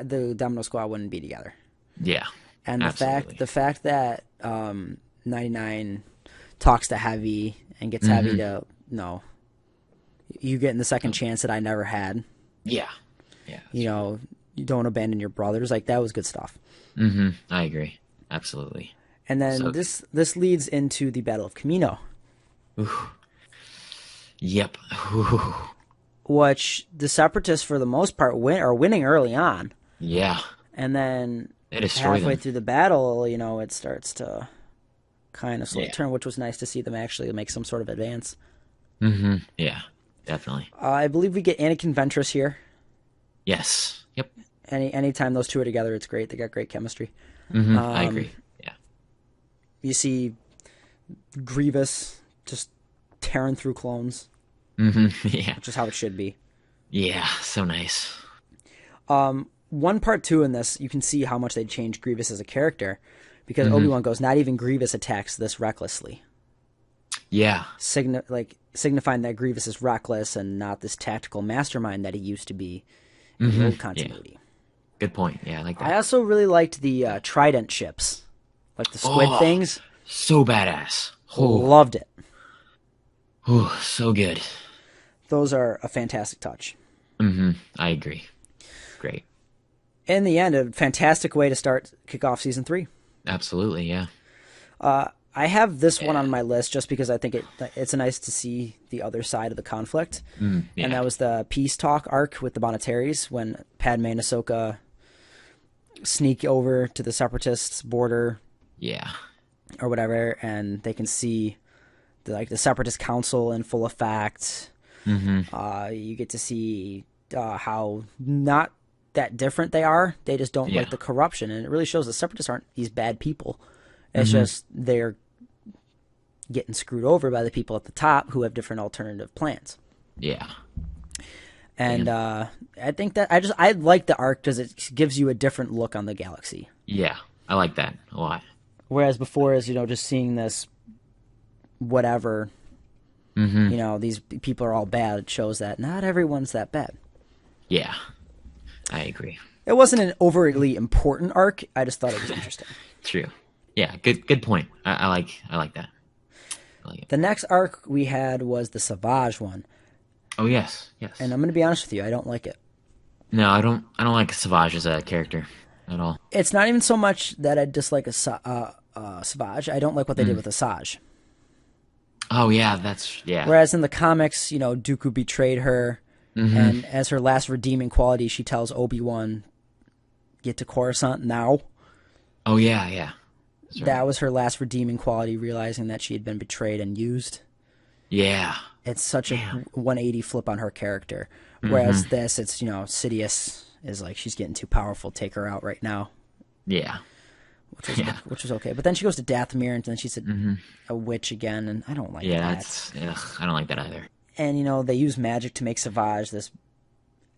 the Domino Squad wouldn't be together. Yeah. And absolutely. the fact that 99 talks to Heavy and gets Heavy to you getting the second chance that I never had. Yeah. You don't abandon your brothers. Like, that was good stuff. I agree. Absolutely. And then this leads into the Battle of Camino. Ooh. Yep. Ooh. Which the Separatists, for the most part, are winning early on. Yeah. And then halfway through the battle, it starts to kind of slowly turn, which was nice to see them actually make some sort of advance. Yeah, definitely. I believe we get Anakin Ventress here. Yes. Yep. Anytime those two are together, it's great. They got great chemistry. I agree. Yeah. You see Grievous just tearing through clones. Yeah. Which is how it should be. Yeah, so nice. 1 part 2 in this, you can see how much they changed Grievous as a character, because Obi-Wan goes, not even Grievous attacks this recklessly. Yeah. Signifying that Grievous is reckless and not this tactical mastermind that he used to be in the old continuity. Yeah. Good point. Yeah, I like that. I also really liked the Trident ships, like the squid things. So badass. Loved it. Ooh, so good. Those are a fantastic touch. I agree. Great. In the end, a fantastic way to kick off season 3. Absolutely, yeah. I have this one on my list just because I think it's nice to see the other side of the conflict. Yeah. And that was the peace talk arc with the Bonitaries when Padme and Ahsoka sneak over to the Separatists' border. Yeah. Or whatever, and they can see the Separatist Council in full effect. You get to see how not that different they are. They just don't like the corruption, and it really shows the Separatists aren't these bad people. It's just they're getting screwed over by the people at the top who have different alternative plans. Yeah. And I think that I like the arc because it gives you a different look on the galaxy. Yeah, I like that a lot. Whereas before is, just seeing this whatever, these people are all bad. It shows that not everyone's that bad. Yeah, I agree. It wasn't an overly important arc. I just thought it was interesting. True. Yeah, good point. I like that. I like it. The next arc we had was the Savage one. Oh yes. And I'm going to be honest with you, I don't like it. No, I don't like Savage as a character at all. It's not even so much that I dislike Savage. I don't like what they did with Asajj. Oh yeah, Whereas in the comics, Dooku betrayed her, and as her last redeeming quality, she tells Obi-Wan, "Get to Coruscant now." Oh yeah. That's right. That was her last redeeming quality, realizing that she had been betrayed and used. Yeah. It's such a 180 flip on her character. Whereas this, it's, Sidious is like, she's getting too powerful, take her out right now. Yeah. Which was okay. But then she goes to Dathomir, and then she's a witch again, and I don't like that. I don't like that either. And, they use magic to make Savage this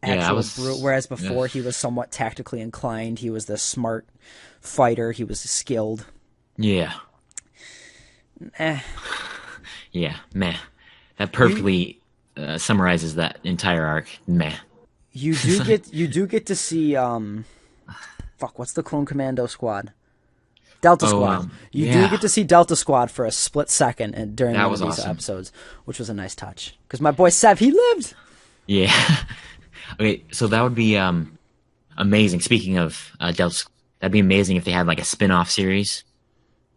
actual brute, whereas before he was somewhat tactically inclined. He was this smart fighter. He was skilled. Yeah. Yeah, meh. That perfectly summarizes that entire arc. Meh. You do get to see what's the Clone Commando squad? Delta Squad. You do get to see Delta Squad for a split second and during one of these episodes, which was a nice touch. Because my boy Sev, he lived. Yeah. Okay, so that would be amazing. Speaking of Delta Squad, that'd be amazing if they had like a spin-off series.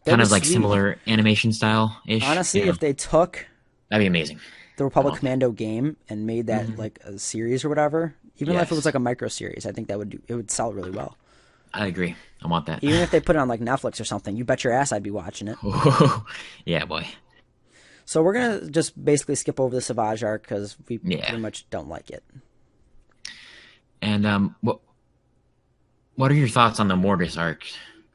Kind of like similar animation style-ish. Honestly, if they took... That'd be amazing. The Republic Commando game and made that like a series or whatever, even if it was like a micro series, I think it would sell really well. I agree. I want that. Even if they put it on like Netflix or something, you bet your ass I'd be watching it. Yeah, boy. So we're gonna just basically skip over the Savage arc because we pretty much don't like it. And what are your thoughts on the Mortis arc?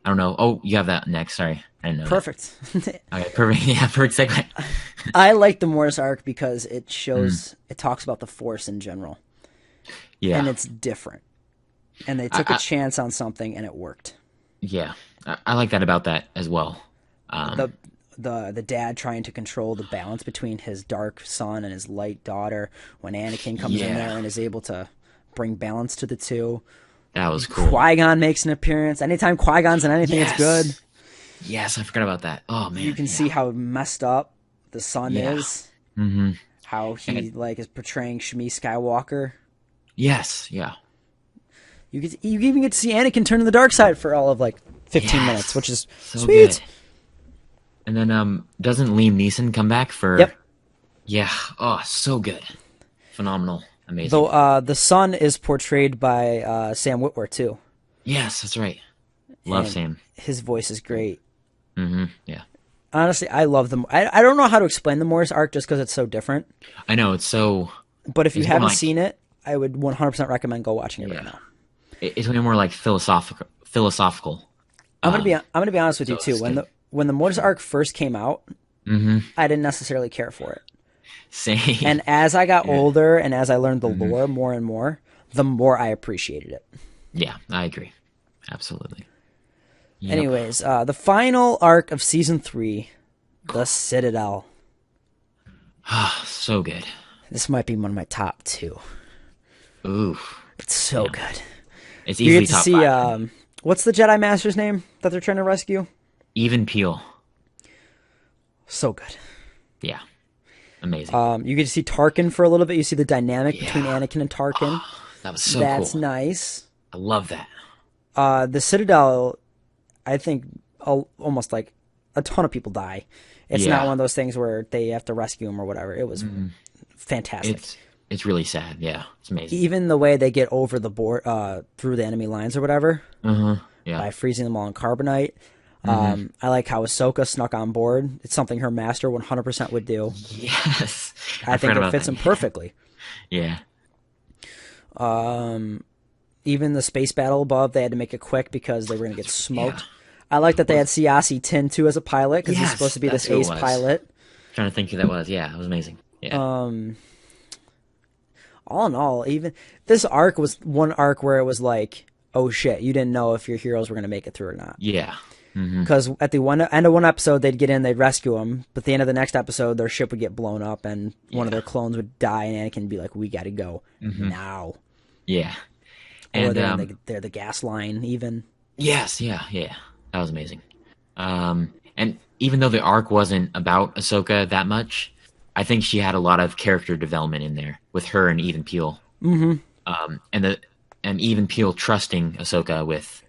I don't know. Oh, you have that next. Sorry, I didn't know. Perfect. Okay, perfect. Yeah, perfect segue. I like the Mortis arc because it shows it talks about the Force in general. Yeah, and it's different. And they took a chance on something, and it worked. Yeah, I like that about that as well. The dad trying to control the balance between his dark son and his light daughter when Anakin comes in there and is able to bring balance to the two. That was cool. Qui-Gon makes an appearance. Anytime Qui-Gon's in anything, it's good. Yes, I forgot about that. Oh man, you can see how messed up the son is. Mm-hmm. How he is portraying Shmi Skywalker. Yes, yeah. You even get to see Anakin turn to the dark side for all of 15 minutes, which is so sweet. Good. And then doesn't Liam Neeson come back for? Yep. Yeah. Oh, so good. Phenomenal. Amazing. Though the son is portrayed by Sam Witwer too. Yes, that's right. Love Sam. His voice is great. Mm-hmm. Yeah. Honestly, I love them. I don't know how to explain the Mortis arc just because it's so different. I know it's so. But if you haven't seen it, I would 100% recommend go watching it right now. It's way more philosophical. I'm gonna be honest with you too. When the Mortis arc first came out, I didn't necessarily care for it. Same. And as I got older and as I learned the lore more and more, the more I appreciated it. Yeah, I agree. Absolutely. Yep. Anyways, the final arc of season 3, the Citadel. So good. This might be one of my top 2. Ooh, it's so good. It's easily top 5. You get to see what's the Jedi Master's name that they're trying to rescue? Even Peel. So good. Yeah. Amazing. You get to see Tarkin for a little bit. You see the dynamic between Anakin and Tarkin. That was so That's cool. nice. I love that. The Citadel, I think almost like a ton of people die. It's not one of those things where they have to rescue them or whatever. It was fantastic. It's really sad. Yeah, it's amazing. Even the way they get over the board through the enemy lines or whatever by freezing them all in carbonite. I like how Ahsoka snuck on board. It's something her master 100% would do. Yes. I think it fits him perfectly. Yeah. Even the space battle above, they had to make it quick because they were going to get smoked. I like that they had Siasi Tin too as a pilot because he's supposed to be this ace pilot. I'm trying to think who that was. Yeah, it was amazing. Yeah. All in all, even this arc was one arc where it was like, oh shit, you didn't know if your heroes were going to make it through or not. Yeah. Because at the end of one episode, they'd get in, they'd rescue them, but at the end of the next episode, their ship would get blown up, and one of their clones would die, and Anakin would be like, "We got to go now." Yeah. Or they're the gas line, even. Yes. Yeah. That was amazing. And even though the arc wasn't about Ahsoka that much, I think she had a lot of character development in there with her and Even Peel. And Even Peel trusting Ahsoka with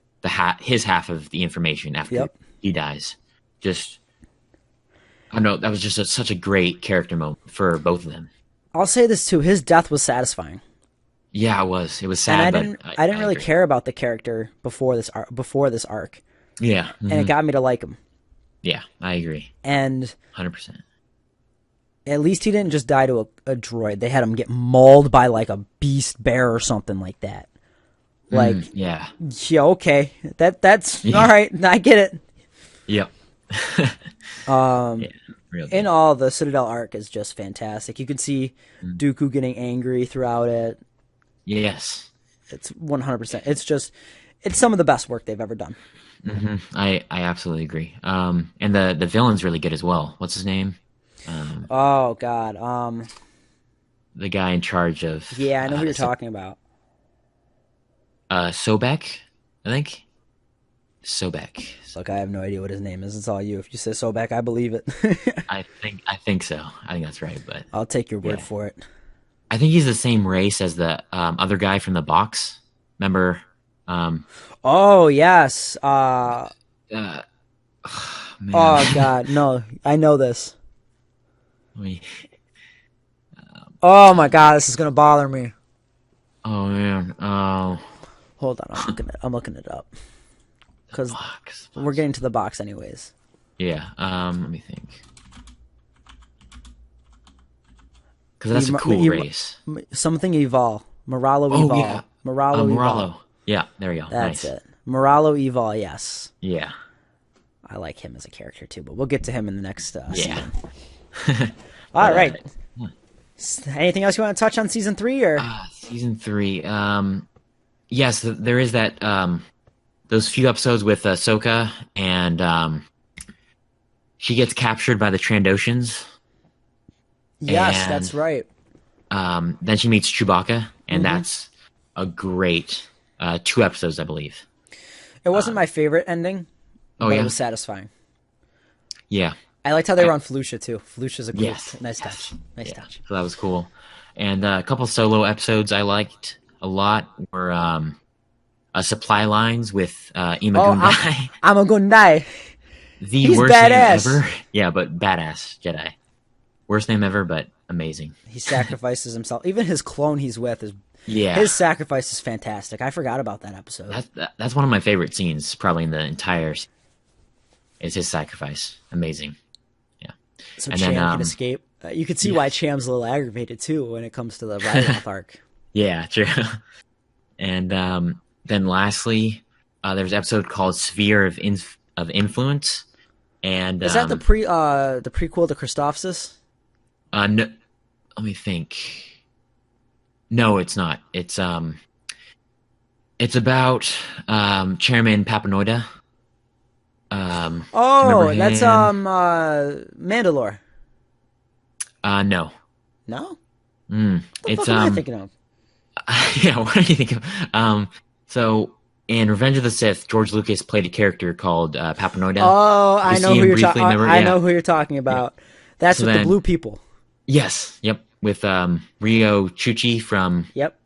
his half of the information after he dies. Just, I don't know, that was just such a great character moment for both of them. I'll say this too: his death was satisfying. Yeah, it was. It was sad. And I didn't really care about the character before this arc. Yeah, and it got me to like him. Yeah, I agree. And 100%. At least he didn't just die to a droid. They had him get mauled by like a beast bear or something like that. Like, yeah, okay, that's all right. I get it. Yep. In all, the Citadel arc is just fantastic. You can see Dooku getting angry throughout it. Yes, it's 100%. It's some of the best work they've ever done. I absolutely agree. And the villain's really good as well. What's his name? Oh God. The guy in charge of. Yeah, I know who you're talking about. Sobek, I think. Sobek. Look, I have no idea what his name is. It's all you. If you say Sobek, I believe it. I think so. I think that's right. But I'll take your word for it. I think he's the same race as the other guy from the box. Remember? Oh yes. Oh God, no! I know this. Oh my God, this is gonna bother me. Oh man. Oh. Hold on, I'm looking it up. Because we're getting to the box anyways. Yeah. Let me think. Because that's a cool race. Something Evol. Moralo Evol. Yeah. Moralo. Yeah, there you go. That's it. Moralo Evol, yes. Yeah. I like him as a character too, but we'll get to him in the next season. All right. Anything else you want to touch on season 3 or? Season 3. Yes, there is that. Those few episodes with Ahsoka, and she gets captured by the Trandoshans. Yes, that's right. Then she meets Chewbacca, and that's a great 2 episodes, I believe. It wasn't my favorite ending, but it was satisfying. Yeah. I liked how they were on Felucia, too. Felucia's a nice touch. Nice touch. So that was cool. And a couple solo episodes I liked a lot were supply lines with Imagundai. I'm a Gundai. He's worst badass. Name ever. Yeah, but badass Jedi. Worst name ever, but amazing. He sacrifices himself. Even his clone he's with is. Yeah. His sacrifice is fantastic. I forgot about that episode. That's one of my favorite scenes, probably in the entire. Is his sacrifice amazing? Yeah. So Cham can escape. You can see why Cham's a little aggravated too when it comes to the Ryloth arc. Yeah, true. And then lastly, there's an episode called "Sphere of Influence," and is that the prequel to Christophsis? No, let me think. No, it's not. It's about Chairman Papanoida. That's Mandalore. No. No? What the fuck am I thinking of? Yeah, what do you think of? So in Revenge of the Sith, George Lucas played a character called Papanoida. Oh, I know who you're talking about. That's with the blue people. Yes. Yep. With Rio Chuchi from Yep.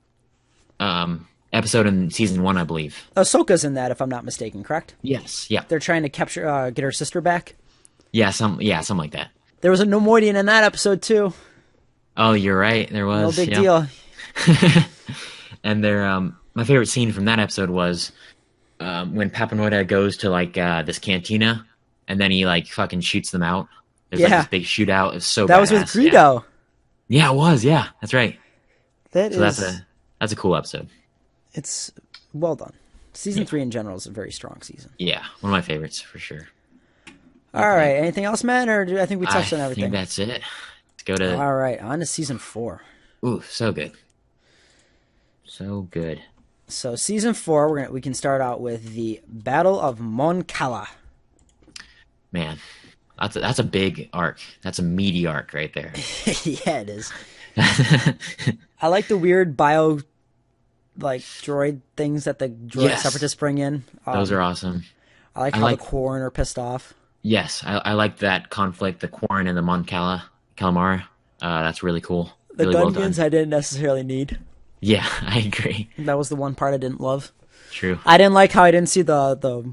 episode in season 1, I believe. Ahsoka's in that, if I'm not mistaken, correct? Yes. Yep. They're trying to capture, get her sister back. Yeah. Something like that. There was a Nemoidian in that episode too. Oh, you're right. There was. No big yep. deal. And my favorite scene from that episode was when Papanoida goes to like this cantina, and then he like fucking shoots them out. There's like this big shootout. It's so that badass. was with Greedo. Yeah, it was. Yeah, that's right. That's a cool episode. It's well done. Season 3 in general is a very strong season. Yeah, one of my favorites for sure. All right. Anything else, Matt? Or I think we touched on everything. I think that's it. Let's go to. All right, on to season 4. Ooh, so good. So good. So season 4, we can start out with the Battle of Mon Cala. Man, that's a big arc. That's a meaty arc right there. Yeah, it is. I like the weird droid things that the droid separatists bring in. Those are awesome. I like how the Quarren are pissed off. Yes, I like that conflict, the Quarren and the Mon Calamari. That's really cool. The really Gungans well done. I didn't necessarily need. Yeah, I agree. That was the one part I didn't love. True. I didn't like how I didn't see the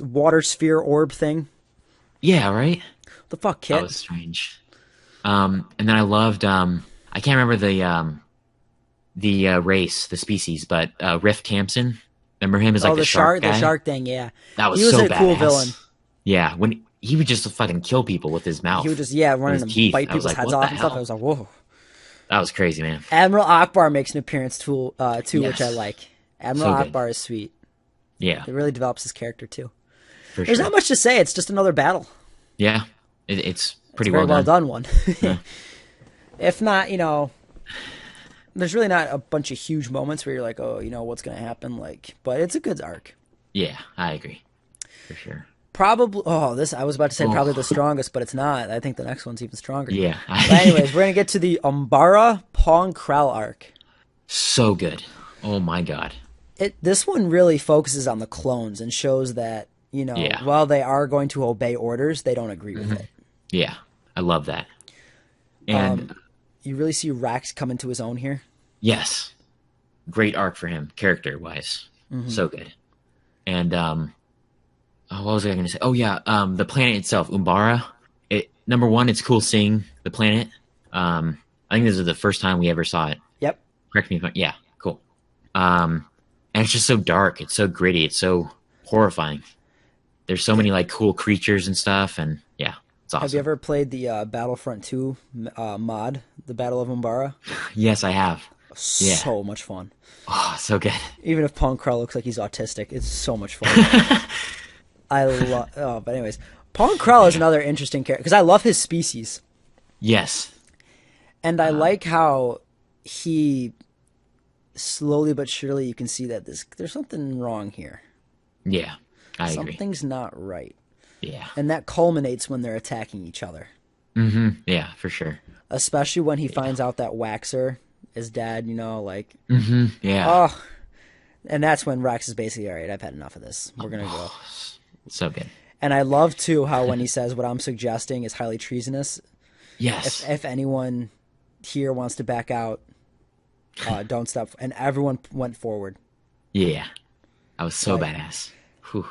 water sphere orb thing. Yeah, right? The fuck, kid? That was strange. And then I loved, I can't remember the race, the species, but Riff Tamsin. Remember him as like the shark guy? The shark thing, yeah. That was he was so a cool badass. villain. Yeah, when he would just fucking kill people with his mouth. He would just running and bite people's heads off and stuff. I was like, whoa. That was crazy, man. Admiral Akbar makes an appearance too, Yes. which I like. Admiral Akbar is sweet. Yeah, It really develops his character too. for There's sure. not much to say. It's just another battle. Yeah, it's pretty Very well done. one. Yeah. If not, there's really not a bunch of huge moments where you're like, oh, what's gonna happen? But it's a good arc. Yeah, I agree, for sure. Probably. Oh, I was about to say probably the strongest, but it's not. I think the next one's even stronger. Yeah. But anyways, we're gonna get to the Umbara Pong Krell arc. So good. Oh my god. This one really focuses on the clones and shows that while they are going to obey orders, they don't agree with it. Yeah, I love that. And You really see Rax come into his own here. yes, great arc for him, character wise. So good. And what was I going to say? Oh yeah, the planet itself, Umbara. Number one, it's cool seeing the planet. I think this is the first time we ever saw it. Yep. Correct me if yeah, cool. And it's just so dark. It's so gritty. It's so horrifying. There's so many like cool creatures and stuff, and yeah, it's awesome. Have you ever played the Battlefront 2 mod, the Battle of Umbara? Yes, I have. Yeah. So much fun. Oh, so good. Even if Pong Krell looks like he's autistic, it's so much fun. I love. Oh, but anyways, Pong Krell is another interesting character because I love his species, Yes. and I like how he slowly but surely you can see that there's something wrong here. Yeah, I agree. Something's not right, Yeah. and that culminates when they're attacking each other. Yeah, for sure. Especially when he finds out that Waxer is dead. Yeah. Oh, and that's when Rax is basically, all right, I've had enough of this. We're going to go. So good. And I love, too, how when he says what I'm suggesting is highly treasonous, Yes. if anyone here wants to back out, don't stop. And everyone went forward. Yeah. I was so badass. Whew.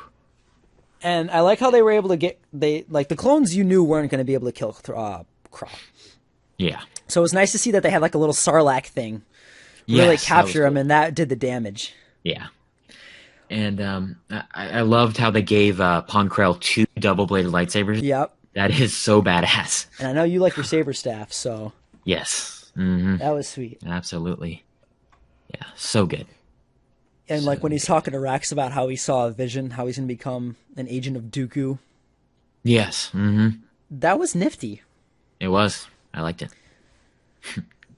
And I like how they were able to the clones you knew weren't going to be able to kill Krall. Yeah. So it was nice to see that they had like a little Sarlacc thing. Really Yes, that capture was him, cool. and that did the damage. Yeah. And I loved how they gave Ponkrell 2 double-bladed lightsabers. Yep. That is so badass. And I know you like your saber staff, so Yes. that was sweet. Absolutely. Yeah, so good. And like when he's talking to Rax about how he saw a vision, how he's going to become an agent of Dooku, Yes. that was nifty. It was. I liked it.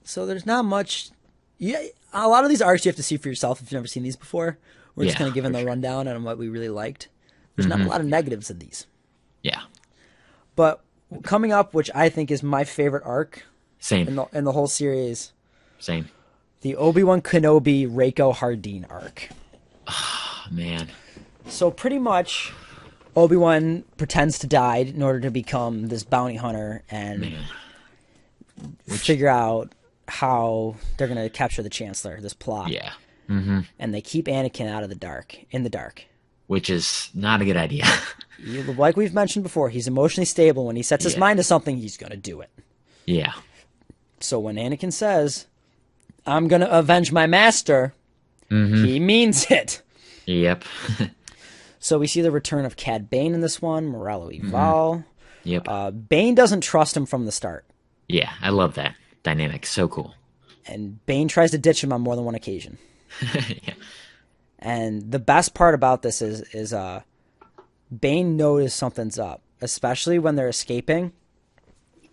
So there's not much. Yeah, a lot of these arcs you have to see for yourself if you've never seen these before. We're just Yeah, kind of giving for the sure. rundown on what we really liked. There's not a lot of negatives in these. Yeah. But coming up, which I think is my favorite arc Same. in the whole series, Same. the Obi-Wan Kenobi Reiko Hardeen arc. Oh, man. So pretty much, Obi-Wan pretends to die in order to become this bounty hunter, and Man. figure out how they're going to capture the Chancellor, this plot. Yeah. And they keep Anakin in the dark. Which is not a good idea. Like we've mentioned before, he's emotionally stable. When he sets his mind to something, he's going to do it. Yeah. So when Anakin says, I'm going to avenge my master, he means it. Yep. So we see the return of Cad Bane in this one, Morello Eval. Yep. Bane doesn't trust him from the start. Yeah, I love that dynamic. So cool. And Bane tries to ditch him on more than one occasion. Yeah. And the best part about this is Bane knows something's up, especially when they're escaping.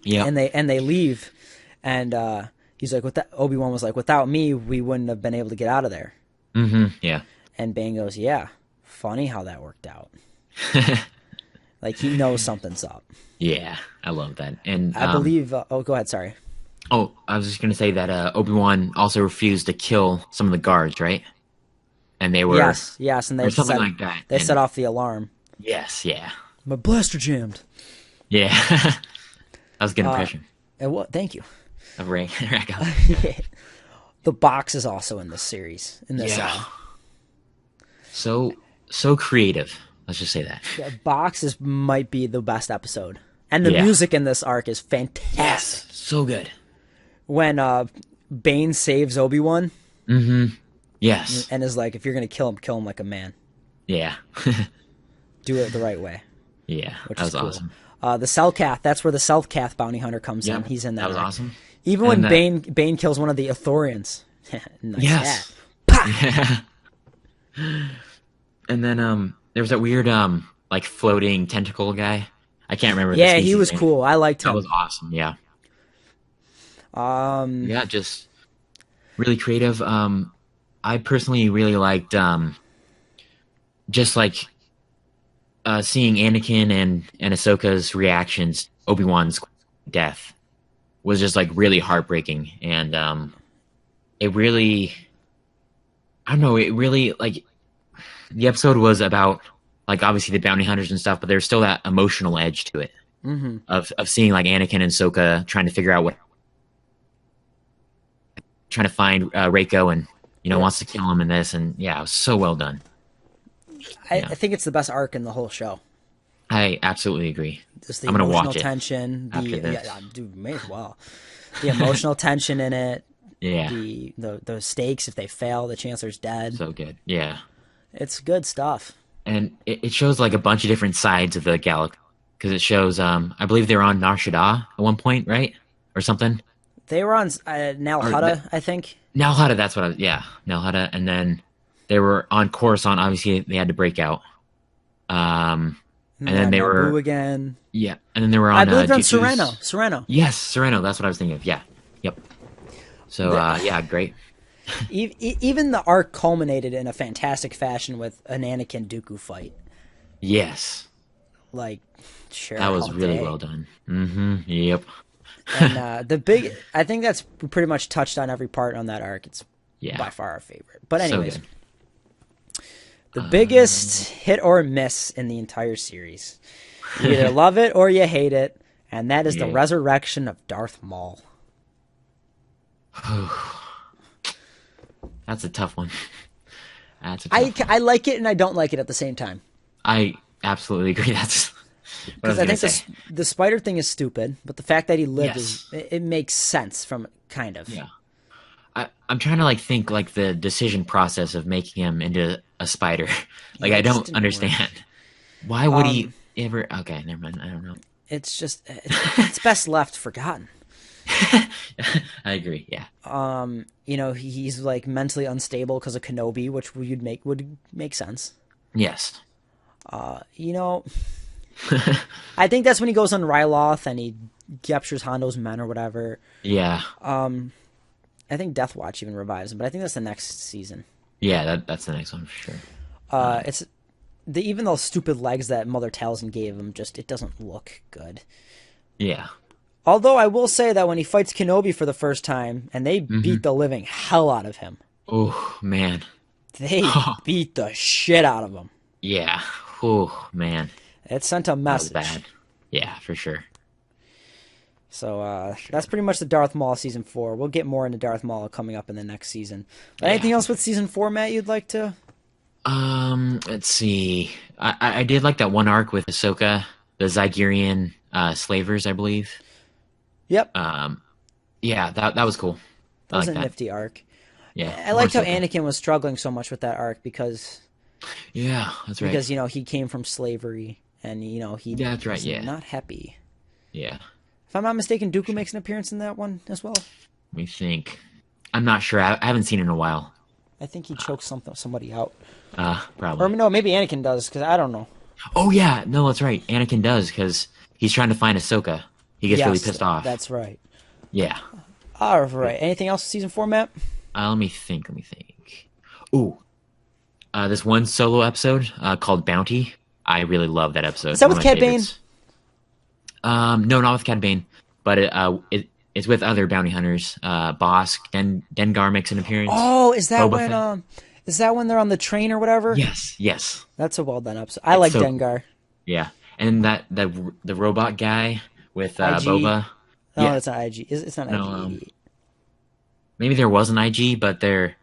Yeah. And they leave, and he's like, Obi-Wan was like, without me, we wouldn't have been able to get out of there. Yeah. And Bane goes, yeah, funny how that worked out. Like, he knows something's up. Yeah, I love that. And I believe. Go ahead. Sorry. Oh, I was just gonna say that Obi-Wan also refused to kill some of the guards, right? And they were yes, and they or something like that. They set off the alarm. Yes, yeah, My blaster jammed. yeah. That was a good impression And what? Thank you. of Ray. The box is also in this series. In this, so creative. Let's just say that. box might be the best episode, and the Yeah. music in this arc is fantastic. So good. When Bane saves Obi-Wan Yes. and is like, if you're gonna kill him like a man. Yeah. Do it the right way. Yeah. Which That is was cool. awesome. The Selkath, that's where the Selkath bounty hunter comes in. Yep, He's in that. that was arc. awesome. Even when And, Bane kills one of the Ithorians. Nice Yes. hat. And then there was that weird like floating tentacle guy. I can't remember. the Yeah, he species was name. cool. I liked him. That was awesome. Yeah. Yeah, just really creative. I personally really liked just like seeing Anakin and Ahsoka's reactions. Obi-Wan's death was just like really heartbreaking, and it really, I don't know, it really like the episode was about like obviously the bounty hunters and stuff, but there's still that emotional edge to it of seeing like Anakin and Ahsoka trying to figure out trying to find Reiko and wants to kill him in this, and yeah, it was so well done. I think it's the best arc in the whole show. I absolutely agree. Just the I'm gonna emotional watch it tension. after this. Dude, may as well. The emotional tension in it. Yeah, The stakes, if they fail, the Chancellor's dead. so good. Yeah, It's good stuff. and it shows like a bunch of different sides of the galaxy because it shows. I believe they were on Nar Shaddaa at one point, right, or something. They were on Nal Hutta, I think. Nal Hutta, that's what Nal Hutta, and then they were on Coruscant. Obviously, they had to break out. And then they Naboo were again. Yeah, and then they were on. I believe on G2's Sereno. Yes, Sereno. That's what I was thinking of. Yeah, yep. So yeah, great. Even the arc culminated in a fantastic fashion with an Anakin Dooku fight. Yes, Like, sure, that was all really day. well done. Yep. And I think that's pretty much touched on every part on that arc. It's by far our favorite. But anyways, So good. the biggest hit or miss in the entire series. You either love it or you hate it, and that is the resurrection of Darth Maul. That's a tough one. That's a tough one. I like it and I don't like it at the same time. I absolutely agree. That's what I was Because I gonna think say. the spider thing is stupid, but the fact that he lived Yes. it makes sense from kind of. Yeah. I'm trying to like think like the decision process of making him into a spider. Like Yeah, I it just don't didn't understand. Why would he ever? Okay, never mind. I don't know. It's just it's best left forgotten. I agree. Yeah. He's like mentally unstable because of Kenobi, which would make sense. Yes. I think that's when he goes on Ryloth and he captures Hondo's men or whatever. Yeah. I think Death Watch even revives him, but I think that's the next season. Yeah. That's the next one for sure. It's even those stupid legs that Mother Talzin gave him. Just it doesn't look good. Yeah. Although I will say that when he fights Kenobi for the first time, and they beat the living hell out of him. Oh man. They beat the shit out of him. Yeah. Oh man. It sent a That was message. bad. Yeah, for sure. So that's pretty much the Darth Maul season 4. We'll get more into Darth Maul coming up in the next season. But anything else with season 4, Matt? You'd like to? Let's see. I did like that one arc with Ahsoka, the Zygerian slavers, I believe. Yep. Yeah, that was cool. That was like a nifty arc. Yeah, I liked how Ahsoka. Anakin was struggling so much with that arc because Yeah, that's right. because he came from slavery and he Yeah, that's right, was yeah. not happy. Yeah. If I'm not mistaken, Dooku makes an appearance in that one as well. Let me think. I'm not sure. I haven't seen it in a while. I think he chokes somebody out. Probably. Or no, maybe Anakin does because I don't know. Oh yeah, no, that's right. Anakin does because he's trying to find Ahsoka. He gets really Yes, pissed off. That's right. Yeah. All right. Anything else with season 4, Matt? Let me think. Ooh. This one solo episode called Bounty. I really love that episode. Is that One with of my Cad Bane? favorites. No, not with Cad Bane, but it's with other bounty hunters. Bosk, Dengar makes an appearance. Oh, is that Boba Fett. is that when they're on the train or whatever? Yes. That's a well done episode. I like so- Dengar. Yeah, and the robot guy with IG. Boba. No, Yeah. it's not IG. It's not No, IG. Maybe there was an IG, but the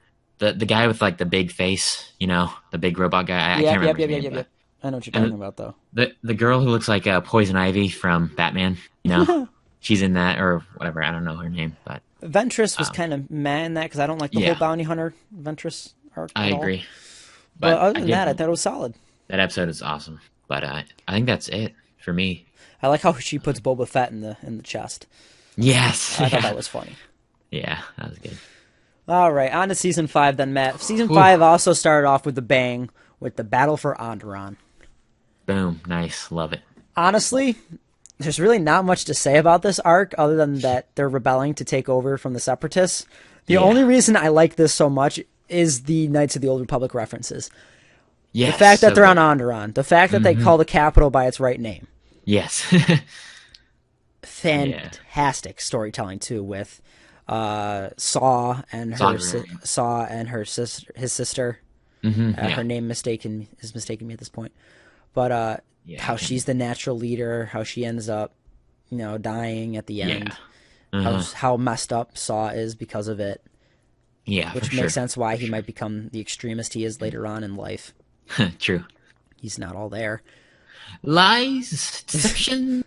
guy with like the big face, the big robot guy. I can't remember his name, but I know what you're talking about, though. the girl who looks like Poison Ivy from Batman, she's in that or whatever. I don't know her name, but Ventress was kind of mad in that because I don't like the whole bounty hunter Ventress arc. I at all. agree. But other than I that, I thought it was solid. that episode is awesome. But I think that's it for me. I like how she puts Boba Fett in the chest. Yes, I thought that was funny. Yeah, that was good. All right, on to season 5 then, Matt. Season 5 also started off with a bang with the battle for Onderon. Boom, nice, love it. Honestly, there's really not much to say about this arc other than that they're rebelling to take over from the Separatists. The only reason I like this so much is the Knights of the Old Republic references. Yes, The fact that so they're on good. Onderon. The fact that they call the capital by its right name. Yes. Fantastic storytelling too with Saw and her his sister. Her name is mistaken me at this point, but how she's the natural leader, how she ends up, dying at the end, how messed up Saw is because of it. Yeah, which for makes sure. sense why he might become the extremist he is later on in life. True. He's not all there. Lies, deception.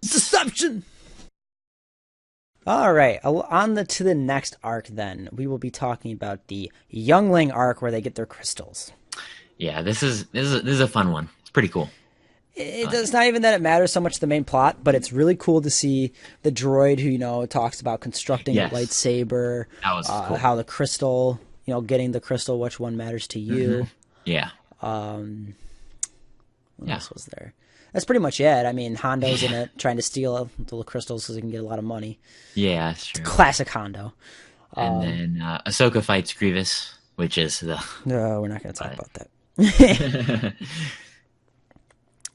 All right, to the next arc then. We will be talking about the Youngling arc where they get their crystals. Yeah, this is a fun one. It's pretty cool. It's not even that it matters so much the main plot, but it's really cool to see the droid who, talks about constructing Yes. a lightsaber, That was cool. how the crystal, getting the crystal, which one matters to you. Yeah. What else was there? That's pretty much it. I mean, Hondo's in it, trying to steal the little crystals so he can get a lot of money. Yeah, that's true. Classic Hondo. And then Ahsoka fights Grievous, which is the No, we're not going to talk about that.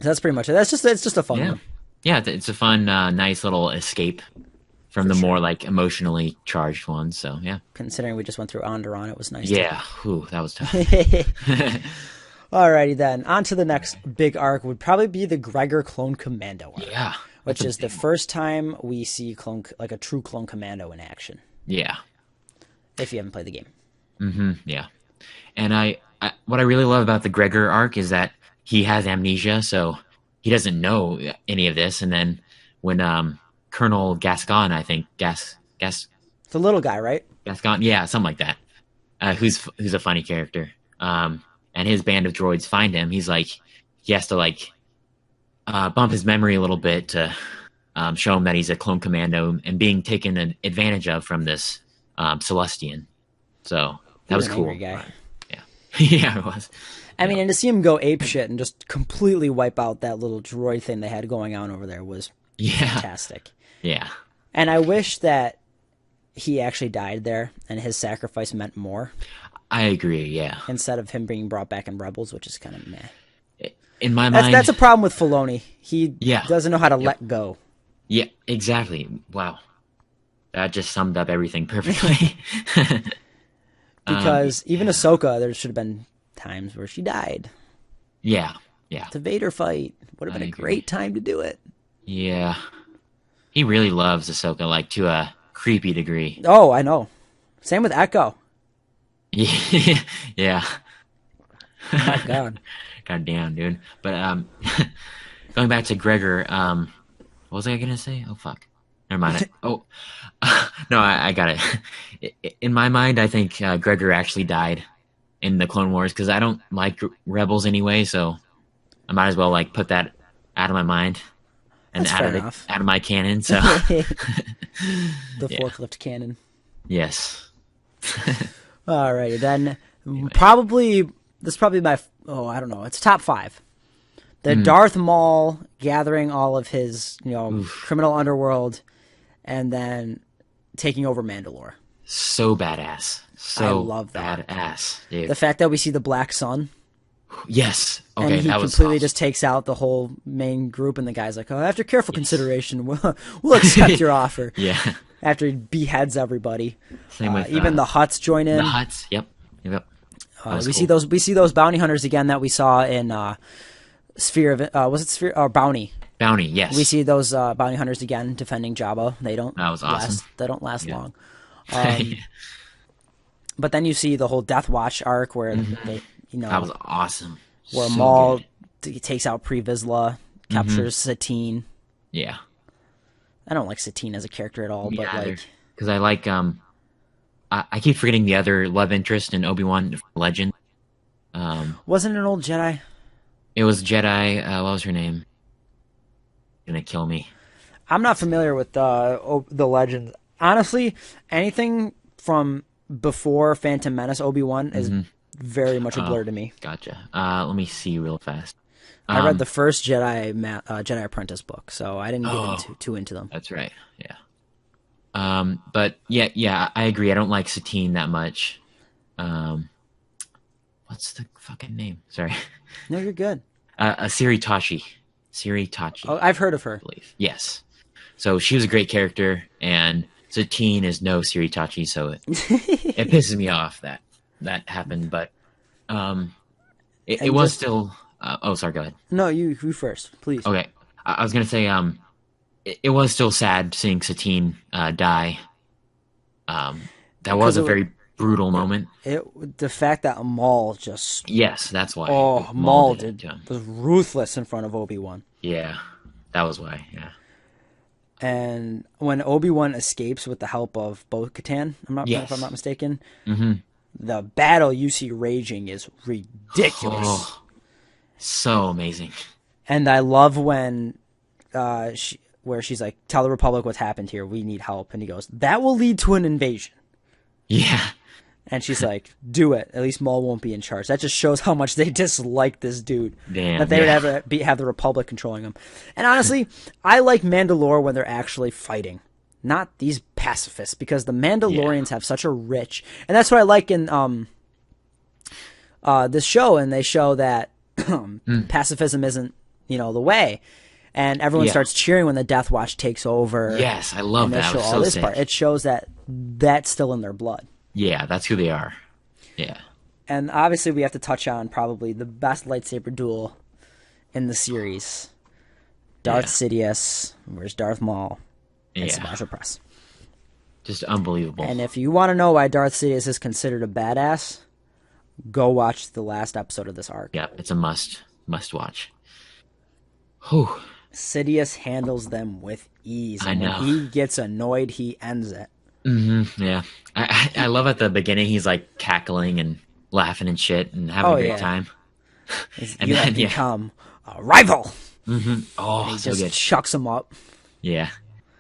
That's pretty much it. It's just a fun one. Yeah, it's a fun, nice little escape from the more like emotionally charged ones. So yeah. Considering we just went through Onderon, it was nice. Yeah, whew, that was tough. Alrighty then. On to the next big arc would probably be the Gregor Clone Commando arc. Yeah. Which is the first time we see a true Clone Commando in action. Yeah. If you haven't played the game. Yeah. And I what I really love about the Gregor arc is that he has amnesia, so he doesn't know any of this. And then when Colonel Gascon, I think The little guy, right? Gascon, yeah, something like that. Who's a funny character. And his band of droids find him. He's like, he has to like bump his memory a little bit to show him that he's a clone commando and being taken advantage of from this Celestian. So that was an cool. angry guy. Yeah, yeah, it was. I mean, and to see him go apeshit and just completely wipe out that little droid thing they had going on over there was fantastic. Yeah. And I wish that he actually died there and his sacrifice meant more. I agree, yeah. Instead of him being brought back in Rebels, which is kind of meh. In my mind... That's a problem with Filoni. He doesn't know how to let go. Yeah, exactly. Wow. That just summed up everything perfectly. Because even Ahsoka, there should have been times where she died. Yeah. The Vader fight would have been a great time to do it. Yeah. He really loves Ahsoka, like to a creepy degree. Oh, I know. Same with Echo. Yeah. My God. God damn, dude. But going back to Gregor, what was I gonna say? Oh fuck. Never mind. Oh, no, I got it. In my mind, I think Gregor actually died in the Clone Wars because I don't like Rebels anyway, so I might as well like put that out of my mind and That's fair enough. out of my canon. So The Yeah. forklift cannon. yes. Alrighty, then probably this is probably my I don't know. It's top 5. The Darth Maul gathering all of his criminal underworld, and then taking over Mandalore. So badass. So I love that. badass, dude. The fact that we see the Black Sun, Yes. Okay, and he that was completely awesome. just takes out the whole main group, and the guy's like, "Oh, after careful consideration, we'll accept your offer." Yeah. After he beheads everybody, Same with even the Hutts join in. the Hutts. Yep. That was We cool. see those bounty hunters again that we saw in Sphere of was it Sphere or Bounty? Bounty. Yes. We see those bounty hunters again defending Jabba. They don't. That was awesome. They don't last Yeah. long. But then you see the whole Death Watch arc where they, That was awesome. where So Maul good. takes out Pre Vizsla, captures Satine. Yeah. I don't like Satine as a character at all, but like because I like I keep forgetting the other love interest in Obi-Wan Legend. wasn't it an old Jedi? It was Jedi. What was her name? Gonna kill me. I'm not familiar with the Legends. Honestly, anything from before Phantom Menace Obi-Wan is very much a blur to me. Gotcha. Let me see real fast. I read the first Jedi Apprentice book, so I didn't get too into them. That's right. Yeah. But yeah, I agree. I don't like Satine that much. What's the fucking name? Sorry. No, you're good. Siri Tachi. Siri Tachi. Oh, I've heard of her. I believe. Yes. So she was a great character, and Satine is no Siri Tachi, so it pisses me off that happened. But it was still. Sorry. Go ahead. No, you first, please. Okay, I was gonna say it was still sad seeing Satine die. That was a very brutal moment. The fact that Maul just Yes, that's why. Maul did it to him. was ruthless in front of Obi-Wan. Yeah, that was why. Yeah. And when Obi-Wan escapes with the help of Bo-Katan, Yes. if I'm not mistaken, the battle you see raging is ridiculous. Oh, so amazing. And I love when where she's like, "Tell the Republic what's happened here. We need help." And he goes, "That will lead to an invasion." Yeah. And she's like, "Do it. At least Maul won't be in charge." That just shows how much they dislike this dude. Damn, that they would yeah. have the Republic controlling him. And honestly, I like Mandalore when they're actually fighting, not these pacifists, because the Mandalorians have such a rich, and that's what I like in this show. And they show that pacifism isn't the way, and everyone starts cheering when the Death Watch takes over. Yes, I love and they that. show It was all so this sick. part. It shows that that's still in their blood. Yeah, that's who they are. Yeah. And obviously, we have to touch on probably the best lightsaber duel in the series: Darth Sidious versus Darth Maul and Yeah. Savage Opress. Just unbelievable. And if you want to know why Darth Sidious is considered a badass, go watch the last episode of this arc. Yeah, it's a must watch. Whew. Sidious handles them with ease. I And know. when he gets annoyed, he ends it. Yeah. I love at the beginning he's like cackling and laughing and shit and having a great time. And You then, have yeah. become a rival. Oh, He so just good. chucks him up. Yeah.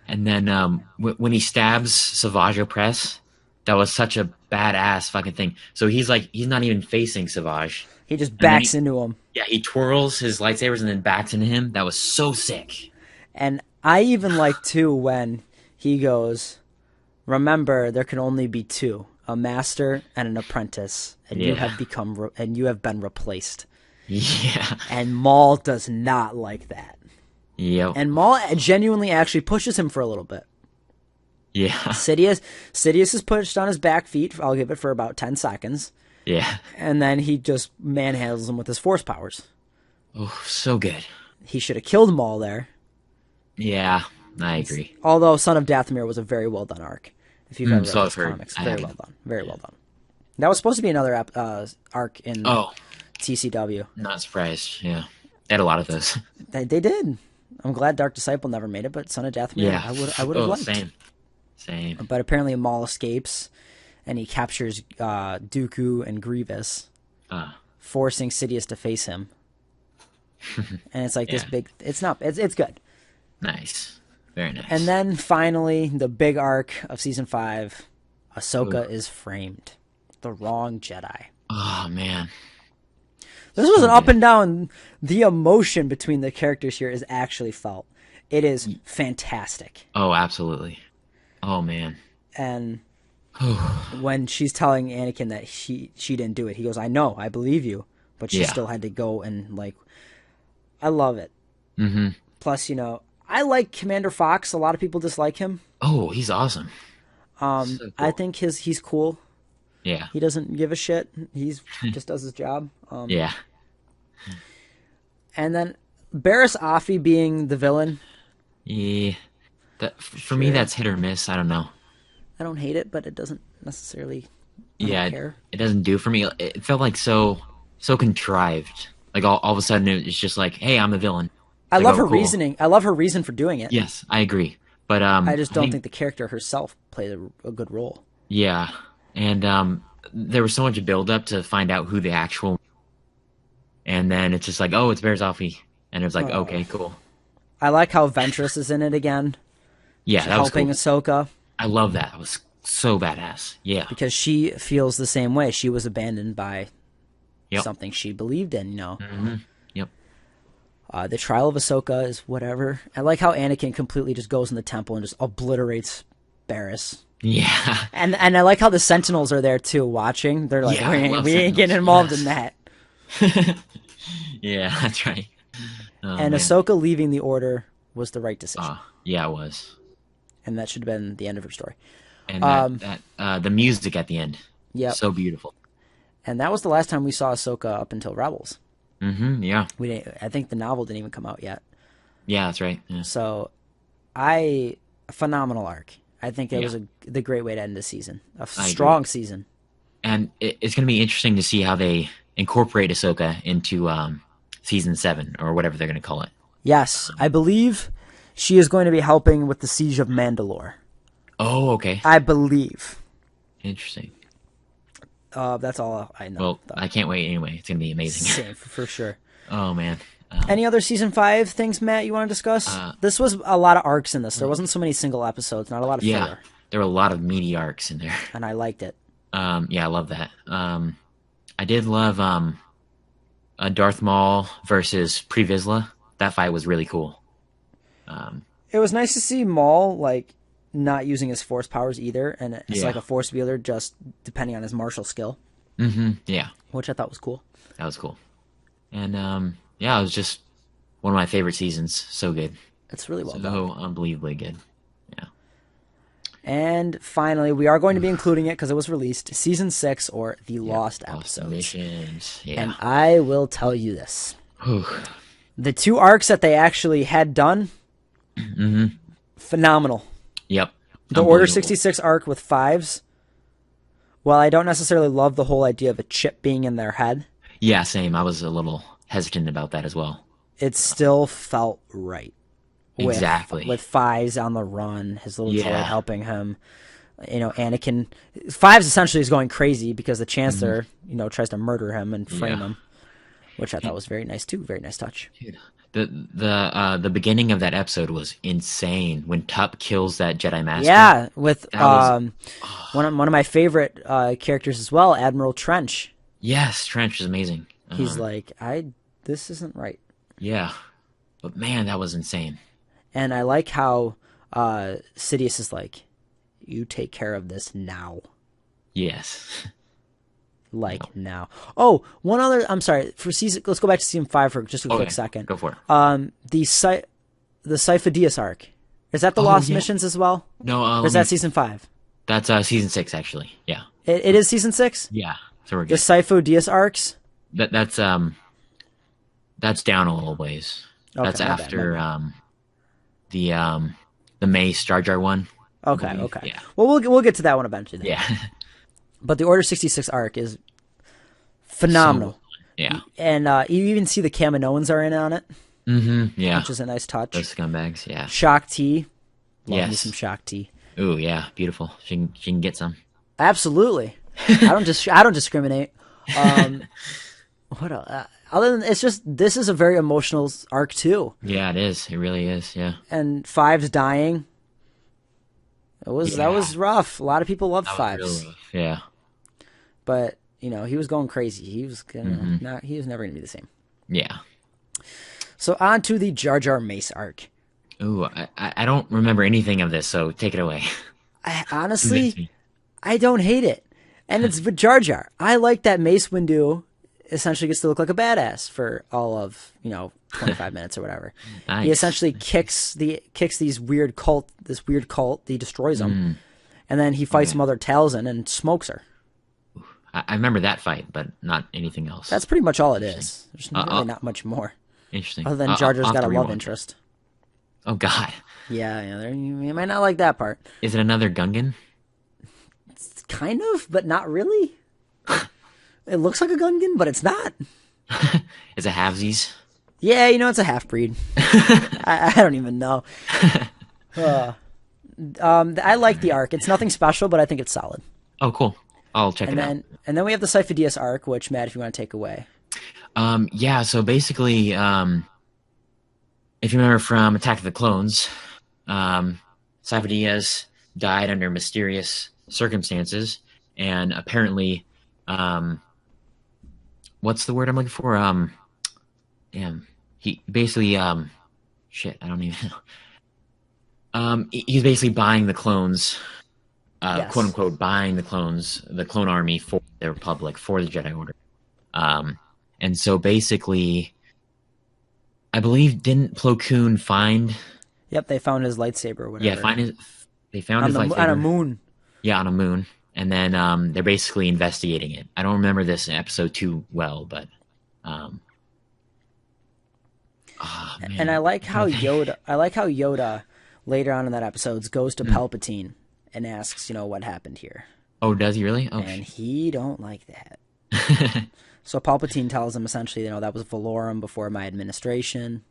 And then when he stabs Savage Opress, that was such a badass fucking thing. So he's not even facing Savage. He just And then backs into him. Yeah, he twirls his lightsabers and then backs into him. That was so sick. And I even like too when he goes, "Remember, there can only be two: a master and an apprentice, and you Yeah. have been replaced." Yeah. And Maul does not like that. Yep. And Maul genuinely actually pushes him for a little bit. Yeah. Sidious is pushed on his back feet. I'll give it for about 10 seconds, Yeah. and then he just manhandles him with his force powers. Oh, so good. He should have killed Maul there. Yeah. I agree. Although Son of Dathomir was a very well done arc. If you've ever read so those I've heard. comics, I very haven't. well done. Very well done. That was supposed to be another arc in Oh, TCW. not surprised. Yeah, they had a lot of those. They did. I'm glad Dark Disciple never made it, but Son of Dathomir, Yeah, I would have liked. Same. But apparently Maul escapes, and he captures Dooku and Grievous, forcing Sidious to face him. And it's like this big. It's good. Nice, very nice. And then finally, the big arc of season 5, Ahsoka is framed. The wrong Jedi. Oh man, this was an up and down. The emotion between the characters here is actually felt. It is fantastic. oh absolutely. Oh man. And when she's telling Anakin that she didn't do it, he goes, "I know, I believe you," but she still had to go and like. I love it. Mm-hmm. Plus, I like Commander Fox. A lot of people dislike him. Oh, he's awesome. So cool. I think he's cool. Yeah. He doesn't give a shit. He's just does his job. Yeah. And then Barriss Offee being the villain. Yeah. For me, that's hit or miss. I don't know. I don't hate it, but it doesn't necessarily. I Yeah, don't care. it doesn't do for me. It felt like so contrived. Like all of a sudden, it's just like, hey, I'm a villain. I Like, love oh, her cool. reasoning. I love her reason for doing it. Yes, I agree. But I just don't think the character herself played a good role. Yeah, and there was so much build up to find out who the actual, and then it's just like, oh, it's Barriss Offee, and it's like, okay, cool. I like how Ventress is in it again, Yeah, that was helping cool. Ahsoka, I love that. It was so badass. Yeah. because she feels the same way. She was abandoned by Yep. something she believed in, Mm-hmm. Yep. The trial of Ahsoka is whatever. I like how Anakin completely just goes in the temple and just obliterates Barriss. Yeah. And I like how the Sentinels are there too, watching. They're like, Yeah, I love we ain't getting Sentinels, involved in that. Yeah, that's right. Oh, And man. Ahsoka leaving the Order was the right decision. Yeah, it was. And that should have been the end of her story. And the music at the end. Yep. So beautiful. And that was the last time we saw Ahsoka up until Rebels. Mm-hmm. Yeah. I think the novel didn't even come out yet. Yeah, that's right. Yeah. So, phenomenal arc. I think it was the great way to end the season. A strong season. And it's going to be interesting to see how they incorporate Ahsoka into season 7 or whatever they're going to call it. Yes, I believe she is going to be helping with the siege of Mandalore. Oh, okay. I believe. Interesting. That's all I know. Well, I can't wait anyway. It's going to be amazing. Same, for sure. Oh, man. Any other season 5 things, Matt, you want to discuss? This was a lot of arcs in this. There wasn't so many single episodes, not a lot of Yeah. filler. There were a lot of meaty arcs in there. And I liked it. Yeah, I love that. I did love Darth Maul versus Pre Vizsla. That fight was really cool. It was nice to see Maul, like, not using his force powers either, and it's Yeah. like a force wielder just depending on his martial skill, Mm-hmm. Yeah, which I thought was cool. that was cool. And yeah, it was just one of my favorite seasons. So good. It's really well done. So unbelievably good. Yeah. And finally, we are going to be including it because it was released, Season 6, or The Lost Episodes. Missions. Yeah. And I will tell you this. Whew. The 2 arcs that they actually had done, phenomenal. Yep. The Order Unbelievable. 66 arc with 5s, while I don't necessarily love the whole idea of a chip being in their head, Yeah, same. I was a little hesitant about that as well. it still felt right. Exactly. With 5s on the run, his little droid Yeah. helping him. Anakin. 5s essentially is going crazy because the Chancellor, tries to murder him and frame Yeah. him, which I thought was very nice too. Very nice touch. Dude, the beginning of that episode was insane when Tup kills that Jedi Master. Yeah, with That was- one of my favorite characters as well, Admiral Trench. Yes, Trench is amazing. He's like, this isn't right. Yeah, but man, that was insane. And I like how Sidious is like, you take care of this now. Yes. Now. Oh, one other. I'm sorry. Let's go back to season 5 for just a quick Okay, second. Go for it. The Sifo-Dyas arc. Is that the Lost yeah. Missions as well? No, Or is that season 5? that's season 6 actually. Yeah. It is season 6? Yeah. So we're The good. Sifo-Dyas arcs? That's down a little ways. Okay, That's my bad, after my the the Mace Jar Jar one. Okay, okay. Yeah. Well, we'll get to that one eventually. Then. Yeah. But the Order 66 arc is phenomenal. So, yeah. And you even see the Kaminoans are in on it. Mm-hmm. Yeah. Which is a nice touch. Those scumbags. Yeah. Shock T. Love me Yes. some Shock T. Ooh, yeah. Beautiful. She can get some. Absolutely. I don't discriminate. What else? Other than this is a very emotional arc too. Yeah, it is. It really is. Yeah. And Five's dying. That was rough. A lot of people loved That was Fives. real rough. Yeah. But he was going crazy. He was he was never gonna be the same. Yeah. So on to the Jar Jar Mace arc. Ooh, I don't remember anything of this, so take it away. Honestly, I don't hate it. And it's with Jar Jar. I like that Mace Windu essentially gets to look like a badass for all of, 25 minutes or whatever. Nice. He essentially kicks this weird cult, he destroys them. And then he fights Mother Talzin and smokes her. I remember that fight, but not anything else. That's pretty much all it is. There's really not much more. Interesting. Other than Jar Jar's I'll got a have to love rewind. interest. Oh, God. Yeah, you might not like that part. Is it another Gungan? Kind of, but not really. It looks like a Gungan, but it's not. Is it halvesies? Yeah, it's a half-breed. I don't even know. I like the arc. It's nothing special, but I think it's solid. Oh, cool. I'll check it out. And then we have the Sifo Dyas arc, which, Matt, if you want to take away. Yeah, so basically, if you remember from Attack of the Clones, Sifo Dyas died under mysterious circumstances, and apparently, what's the word I'm looking for? He basically, shit, I don't even know. He's basically buying the clones, Yes. quote unquote, buying the clones, the clone army for the Republic, for the Jedi Order. And so basically, I believe, didn't Plo Koon find? Yep, they found his lightsaber or whatever. Yeah, they found his lightsaber on a moon. Yeah, on a moon, and then they're basically investigating it. I don't remember this in episode 2 well, but And I like how Yoda later on in that episode goes to Palpatine and asks, what happened here. Oh, does he really? Oh, And he don't like that. So Palpatine tells him essentially, that was Valorum before my administration.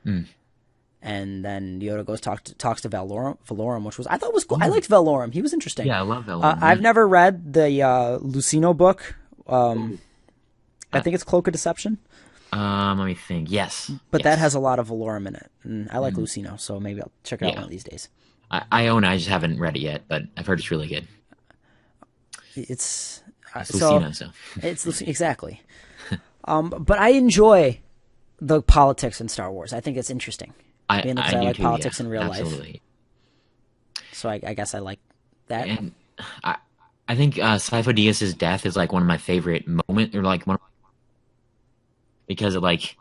And then Yoda goes talks to Valorum, which I thought was cool. I liked Valorum. He was interesting. Yeah, I love Valorum. I've never read the Lucino book. I think it's Cloak of Deception. Let me think. Yes, But yes. that has a lot of Valorum in it. And I like Lucino, so maybe I'll check it out one of these days. I own it. I just haven't read it yet, but I've heard it's really good. It's Lucino, so. It's exactly. But I enjoy the politics in Star Wars. I think it's interesting. I I do like too, politics yeah, in real absolutely. life. So I guess I like that. And I think Sifo Dyas' death is like one of my favorite moments, or like because of like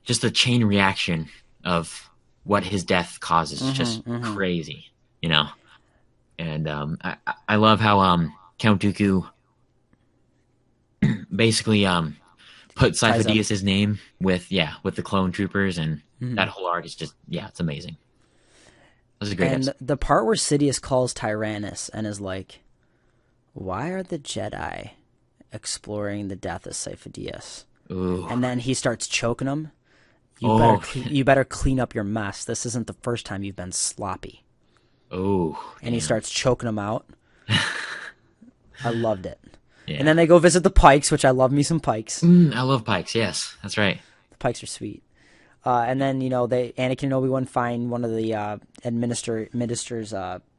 just the chain reaction of what his death causes is just crazy, And I love how Count Dooku basically put Sifo Dyas' name with the clone troopers, and that whole arc is just it's amazing. It was a great episode. The part where Sidious calls Tyrannus and is like, "Why are the Jedi exploring the death of Sifo Dyas?" Ooh. And then he starts choking him. You better clean up your mess. This isn't the first time you've been sloppy. Oh. And he starts choking him out. I loved it. Yeah. And then they go visit the Pikes, which I love me some Pikes. I love Pikes. Yes, that's right. The Pikes are sweet. And then Anakin and Obi-Wan find one of the ministers,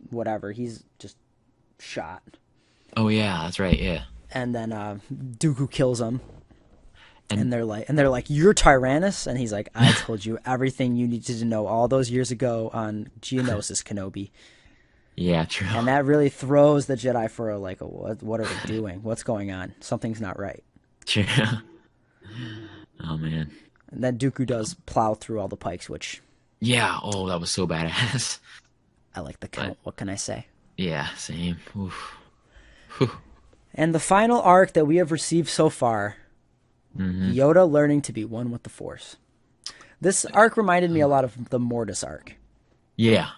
whatever. He's just shot. Oh yeah, that's right. Yeah. And then Dooku kills him. And they're like, "You're Tyrannus," and he's like, "I told you everything you needed to know all those years ago on Geonosis, Kenobi." Yeah, true. And that really throws the Jedi for what are they doing? What's going on? Something's not right. True. Oh man. And then Dooku does plow through all the Pikes, which Yeah. Oh, that was so badass. I like the count. What can I say? Yeah. Same. Oof. And the final arc that we have received so far, Yoda learning to be one with the Force. This arc reminded me a lot of the Mortis arc. Yeah.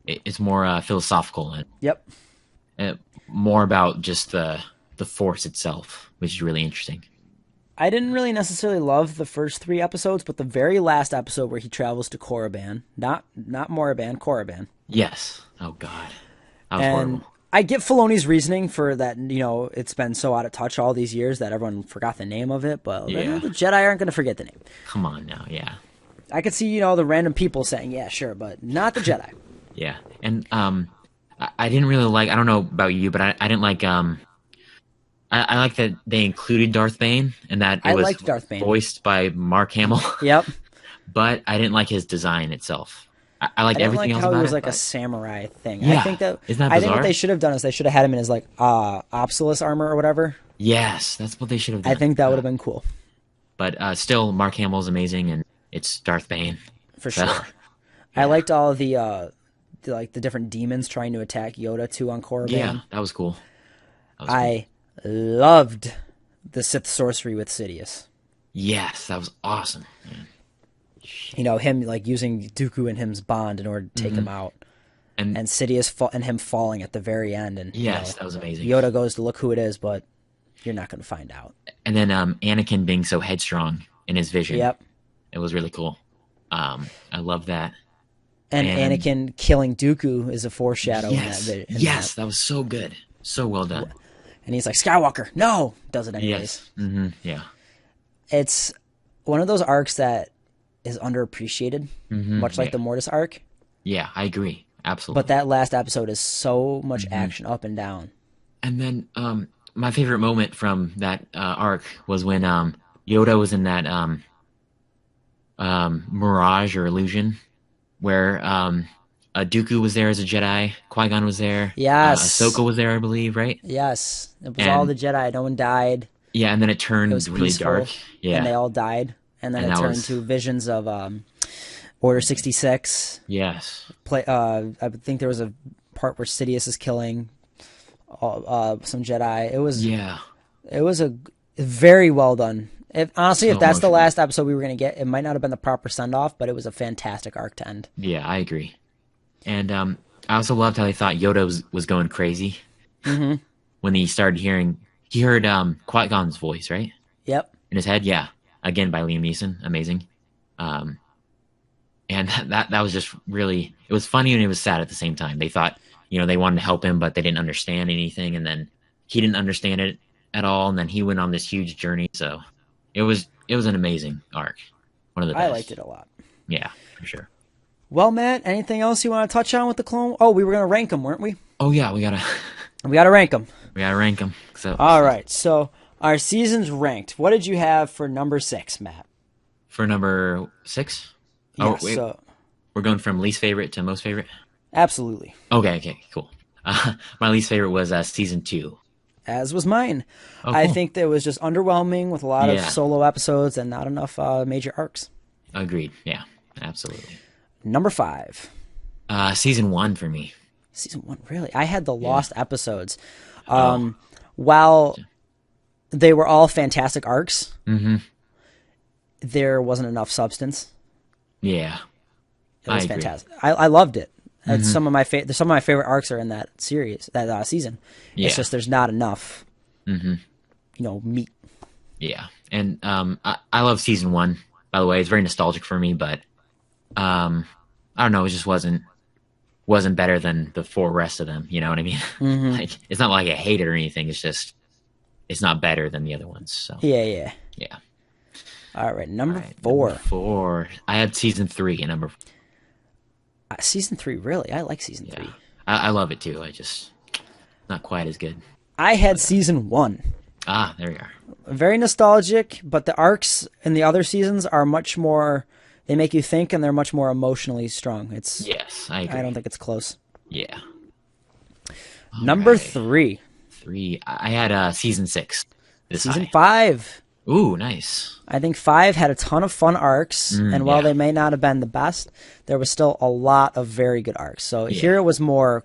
It's more philosophical and Yep. more about just the Force itself, which is really interesting. I didn't really necessarily love the first 3 episodes, but the very last episode where he travels to Korriban, not Moraban, Korriban. Yes. Oh God, that was And horrible. I get Filoni's reasoning for that, it's been so out of touch all these years that everyone forgot the name of it, but Yeah. the Jedi aren't going to forget the name. Come on now, yeah. I could see, the random people saying, yeah, sure, but not the Jedi. Yeah, and I didn't really like. I don't know about you, but I didn't like. I like that they included Darth Bane and that it I was liked Darth Bane. voiced by Mark Hamill. Yep. But I didn't like his design itself. I liked I didn't everything like else how about he was it, like a but- samurai thing. Yeah. I think that Isn't that I think what bizarre? they should have done is they should have had him in his like Obsolus armor or whatever. That's what they should have done. I think that would have been cool But still, Mark Hamill's amazing, and it's Darth Bane. for So, sure. I liked all the different demons trying to attack Yoda too on Korriban. Yeah, that was cool. I loved the Sith sorcery with Sidious. Yes, that was awesome. Him like using Dooku and him's bond in order to take him out, And, and Sidious and him falling at the very end. And yes, that was amazing. Yoda goes to look who it is, but you're not going to find out. And then Anakin being so headstrong in his vision. Yep. It was really cool. I love that. And Anakin killing Dooku is a foreshadow Yes, in that video. yes, that was so good. So well done. And he's like, Skywalker, no! Does it anyways. Yes. Yeah. It's one of those arcs that is underappreciated, much like the Mortis arc. Yeah, I agree. Absolutely. But that last episode is so much action up and down. And then my favorite moment from that arc was when Yoda was in that mirage or illusion where Dooku was there as a Jedi, Qui-Gon was there, Yes. Ahsoka was there, I believe, right? Yes, it was And- all the Jedi. No one died. Yeah, and then it turned It was really peaceful, dark. Yeah, and they all died. And then And it that turned was- to visions of Order 66. yes, I think there was a part where Sidious is killing some Jedi. It was yeah, It was a very well done. Honestly, if So that's the emotional. last episode we were going to get, it might not have been the proper send off, but it was a fantastic arc to end. yeah. I agree. And I also loved how they thought Yoda was going crazy when he started hearing. He heard Qui-Gon's voice, right, Yep. in his head. Yeah, again by Liam Neeson, amazing. And that was just really. It was funny and it was sad at the same time. They thought they wanted to help him, but they didn't understand anything, and then he didn't understand it at all, and then he went on this huge journey. So it was an amazing arc, one of the best. I liked it a lot. Yeah, for sure. Well, Matt, anything else you want to touch on with the Clone? Oh, we were going to rank them, weren't we? Oh yeah, we gotta rank them. rank them. So All right, so our season's ranked. What did you have for number 6, Matt? for number 6. Yeah, Oh wait, so we're going from least favorite to most favorite. absolutely. Okay, cool. My least favorite was season 2. As was mine. Oh, I cool. think that it was just underwhelming with a lot of Yeah. solo episodes and not enough major arcs. Agreed. Yeah, absolutely. Number 5. Season 1 for me. Season 1, really? I had the lost episodes. While they were all fantastic arcs, there wasn't enough substance. Yeah, It was I agree. fantastic. I loved it. It's some of my favorite arcs are in that series, that season. Yeah. It's just there's not enough, meat. Yeah, and I love season 1. By the way, it's very nostalgic for me, but I don't know. It just wasn't better than the 4 rest of them. You know what I mean? Like, it's not like I hate it or anything. It's just it's not better than the other ones. So Yeah. yeah. All right, number Right, 4. Number 4. I had season 3 and number. Season 3, really? I like season Yeah, 3. I love it too. I just not quite as good. I had season 1. There we are. Very nostalgic, but the arcs in the other seasons are much more. They make you think, and they're much more emotionally strong. Yes, I agree. I don't think it's close. Yeah. Number right. 3, 3. I had season 6. season high. 5. Ooh, nice. I think 5 had a ton of fun arcs, and while yeah. they may not have been the best, there was still a lot of very good arcs. So here it was more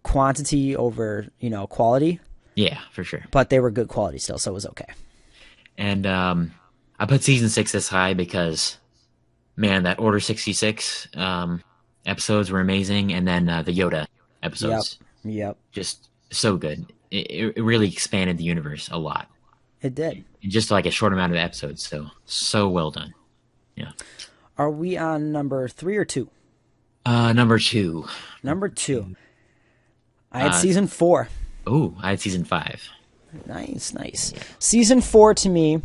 quantity over, quality, Yeah, for sure. but they were good quality still, so it was okay. And I put season 6 this high because, man, that Order 66 episodes were amazing, and then the Yoda episodes, Yep. just so good. It really expanded the universe a lot It did. in just like a short amount of episodes. So well done. Yeah. Are we on number 3 or 2? Number 2. Number 2. I had season 4. Oh, I had season 5. Nice. Season 4 to me,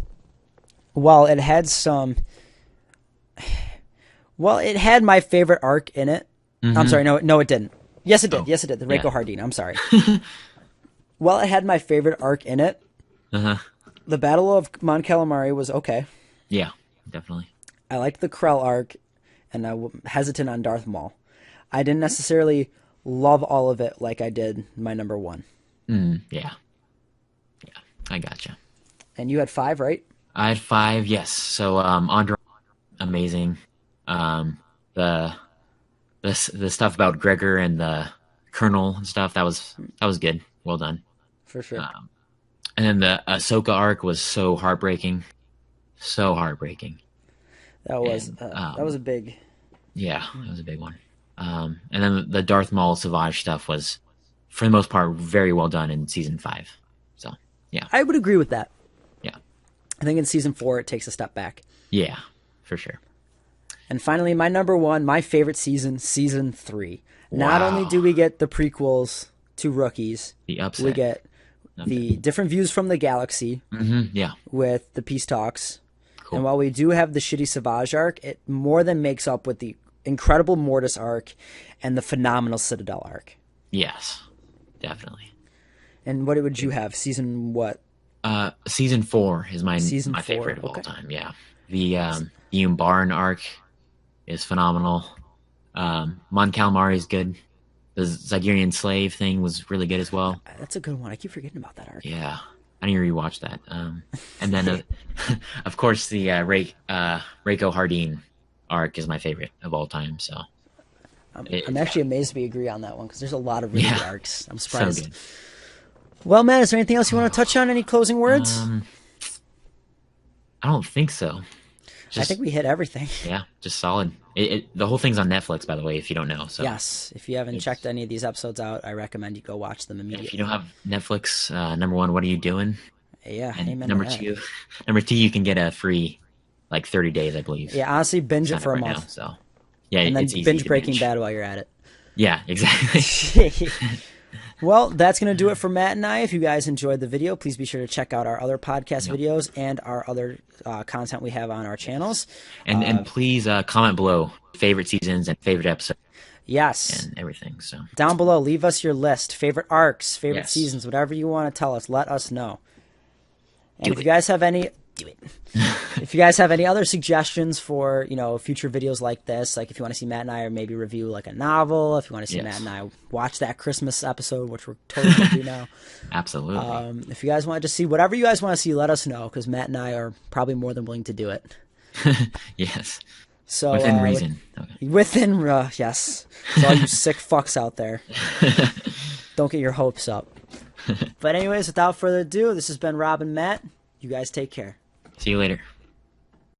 while it had some... Well, it had my favorite arc in it. I'm sorry, no, it didn't. Yes, it did. Yes, it did. The Reiko Hardin. I'm sorry. Well, it had my favorite arc in it. The Battle of Mon Calamari was okay. Yeah, definitely. I liked the Krell arc, and I'm hesitant on Darth Maul. I didn't necessarily love all of it like I did my number 1. Yeah, I gotcha. And you had 5, right? I had 5, yes. So, Andre, amazing. The stuff about Gregor and the Colonel and stuff, that was good. Well done. For sure. And then the Ahsoka arc was so heartbreaking. So heartbreaking. That was a big... Yeah, that was a big one. And then the Darth Maul Savage stuff was, for the most part, very well done in season 5. So, yeah. I would agree with that. Yeah. I think in season 4 it takes a step back. Yeah, for sure. And finally, my number 1, my favorite season, season 3. Not Wow. only do we get the prequels to Rookies, The upset. we get the different views from the galaxy Yeah. with the peace talks. Cool. And while we do have the shitty Savage arc, it more than makes up with the incredible Mortis arc and the phenomenal Citadel arc. Yes, definitely. And what would you have? Season what? Season 4 is my Season 4, favorite of all okay. time. Yeah. The Umbaran arc is phenomenal. Mon Calamari is good. The Zygerian slave thing was really good as well. That's a good one. I keep forgetting about that arc. Yeah, I need to rewatch that. And then, of course, the Reiko Hardin arc is my favorite of all time. So I'm actually amazed we agree on that one because there's a lot of really good arcs. I'm so surprised. good. Well, Matt, is there anything else you want to touch on? Any closing words? I don't think so. I think we hit everything. Yeah, just solid. The whole thing's on Netflix, by the way, if you don't know. So Yes. If you haven't checked any of these episodes out, I recommend you go watch them immediately. if you don't have Netflix, number 1, what are you doing? Yeah, And amen. number to that. 2, you can get a free, 30 days, I believe. Yeah, honestly, binge Sign it for up a right month. now, so yeah, And then it's easy binge to Breaking binge. Bad while you're at it. Yeah, exactly. Well, that's going to do it for Matt and I. If you guys enjoyed the video, please be sure to check out our other podcast videos and our other content we have on our channels. And please comment below favorite seasons and favorite episodes Yes. and everything. So Down below, leave us your list. Favorite arcs, favorite Yes. seasons, whatever you want to tell us, let us know. And Do if it. you guys have any... Do it. If you guys have any other suggestions for, future videos like this, like if you want to see Matt and I or maybe review like a novel, if you want to see Yes. Matt and I watch that Christmas episode, which we're totally going to do now. absolutely. If you guys want to just see whatever you guys want to see, let us know because Matt and I are probably more than willing to do it. Yes, So within reason. Okay. Within, yes. So all you sick fucks out there, don't get your hopes up. But anyways, without further ado, this has been Rob and Matt. You guys take care. See you later.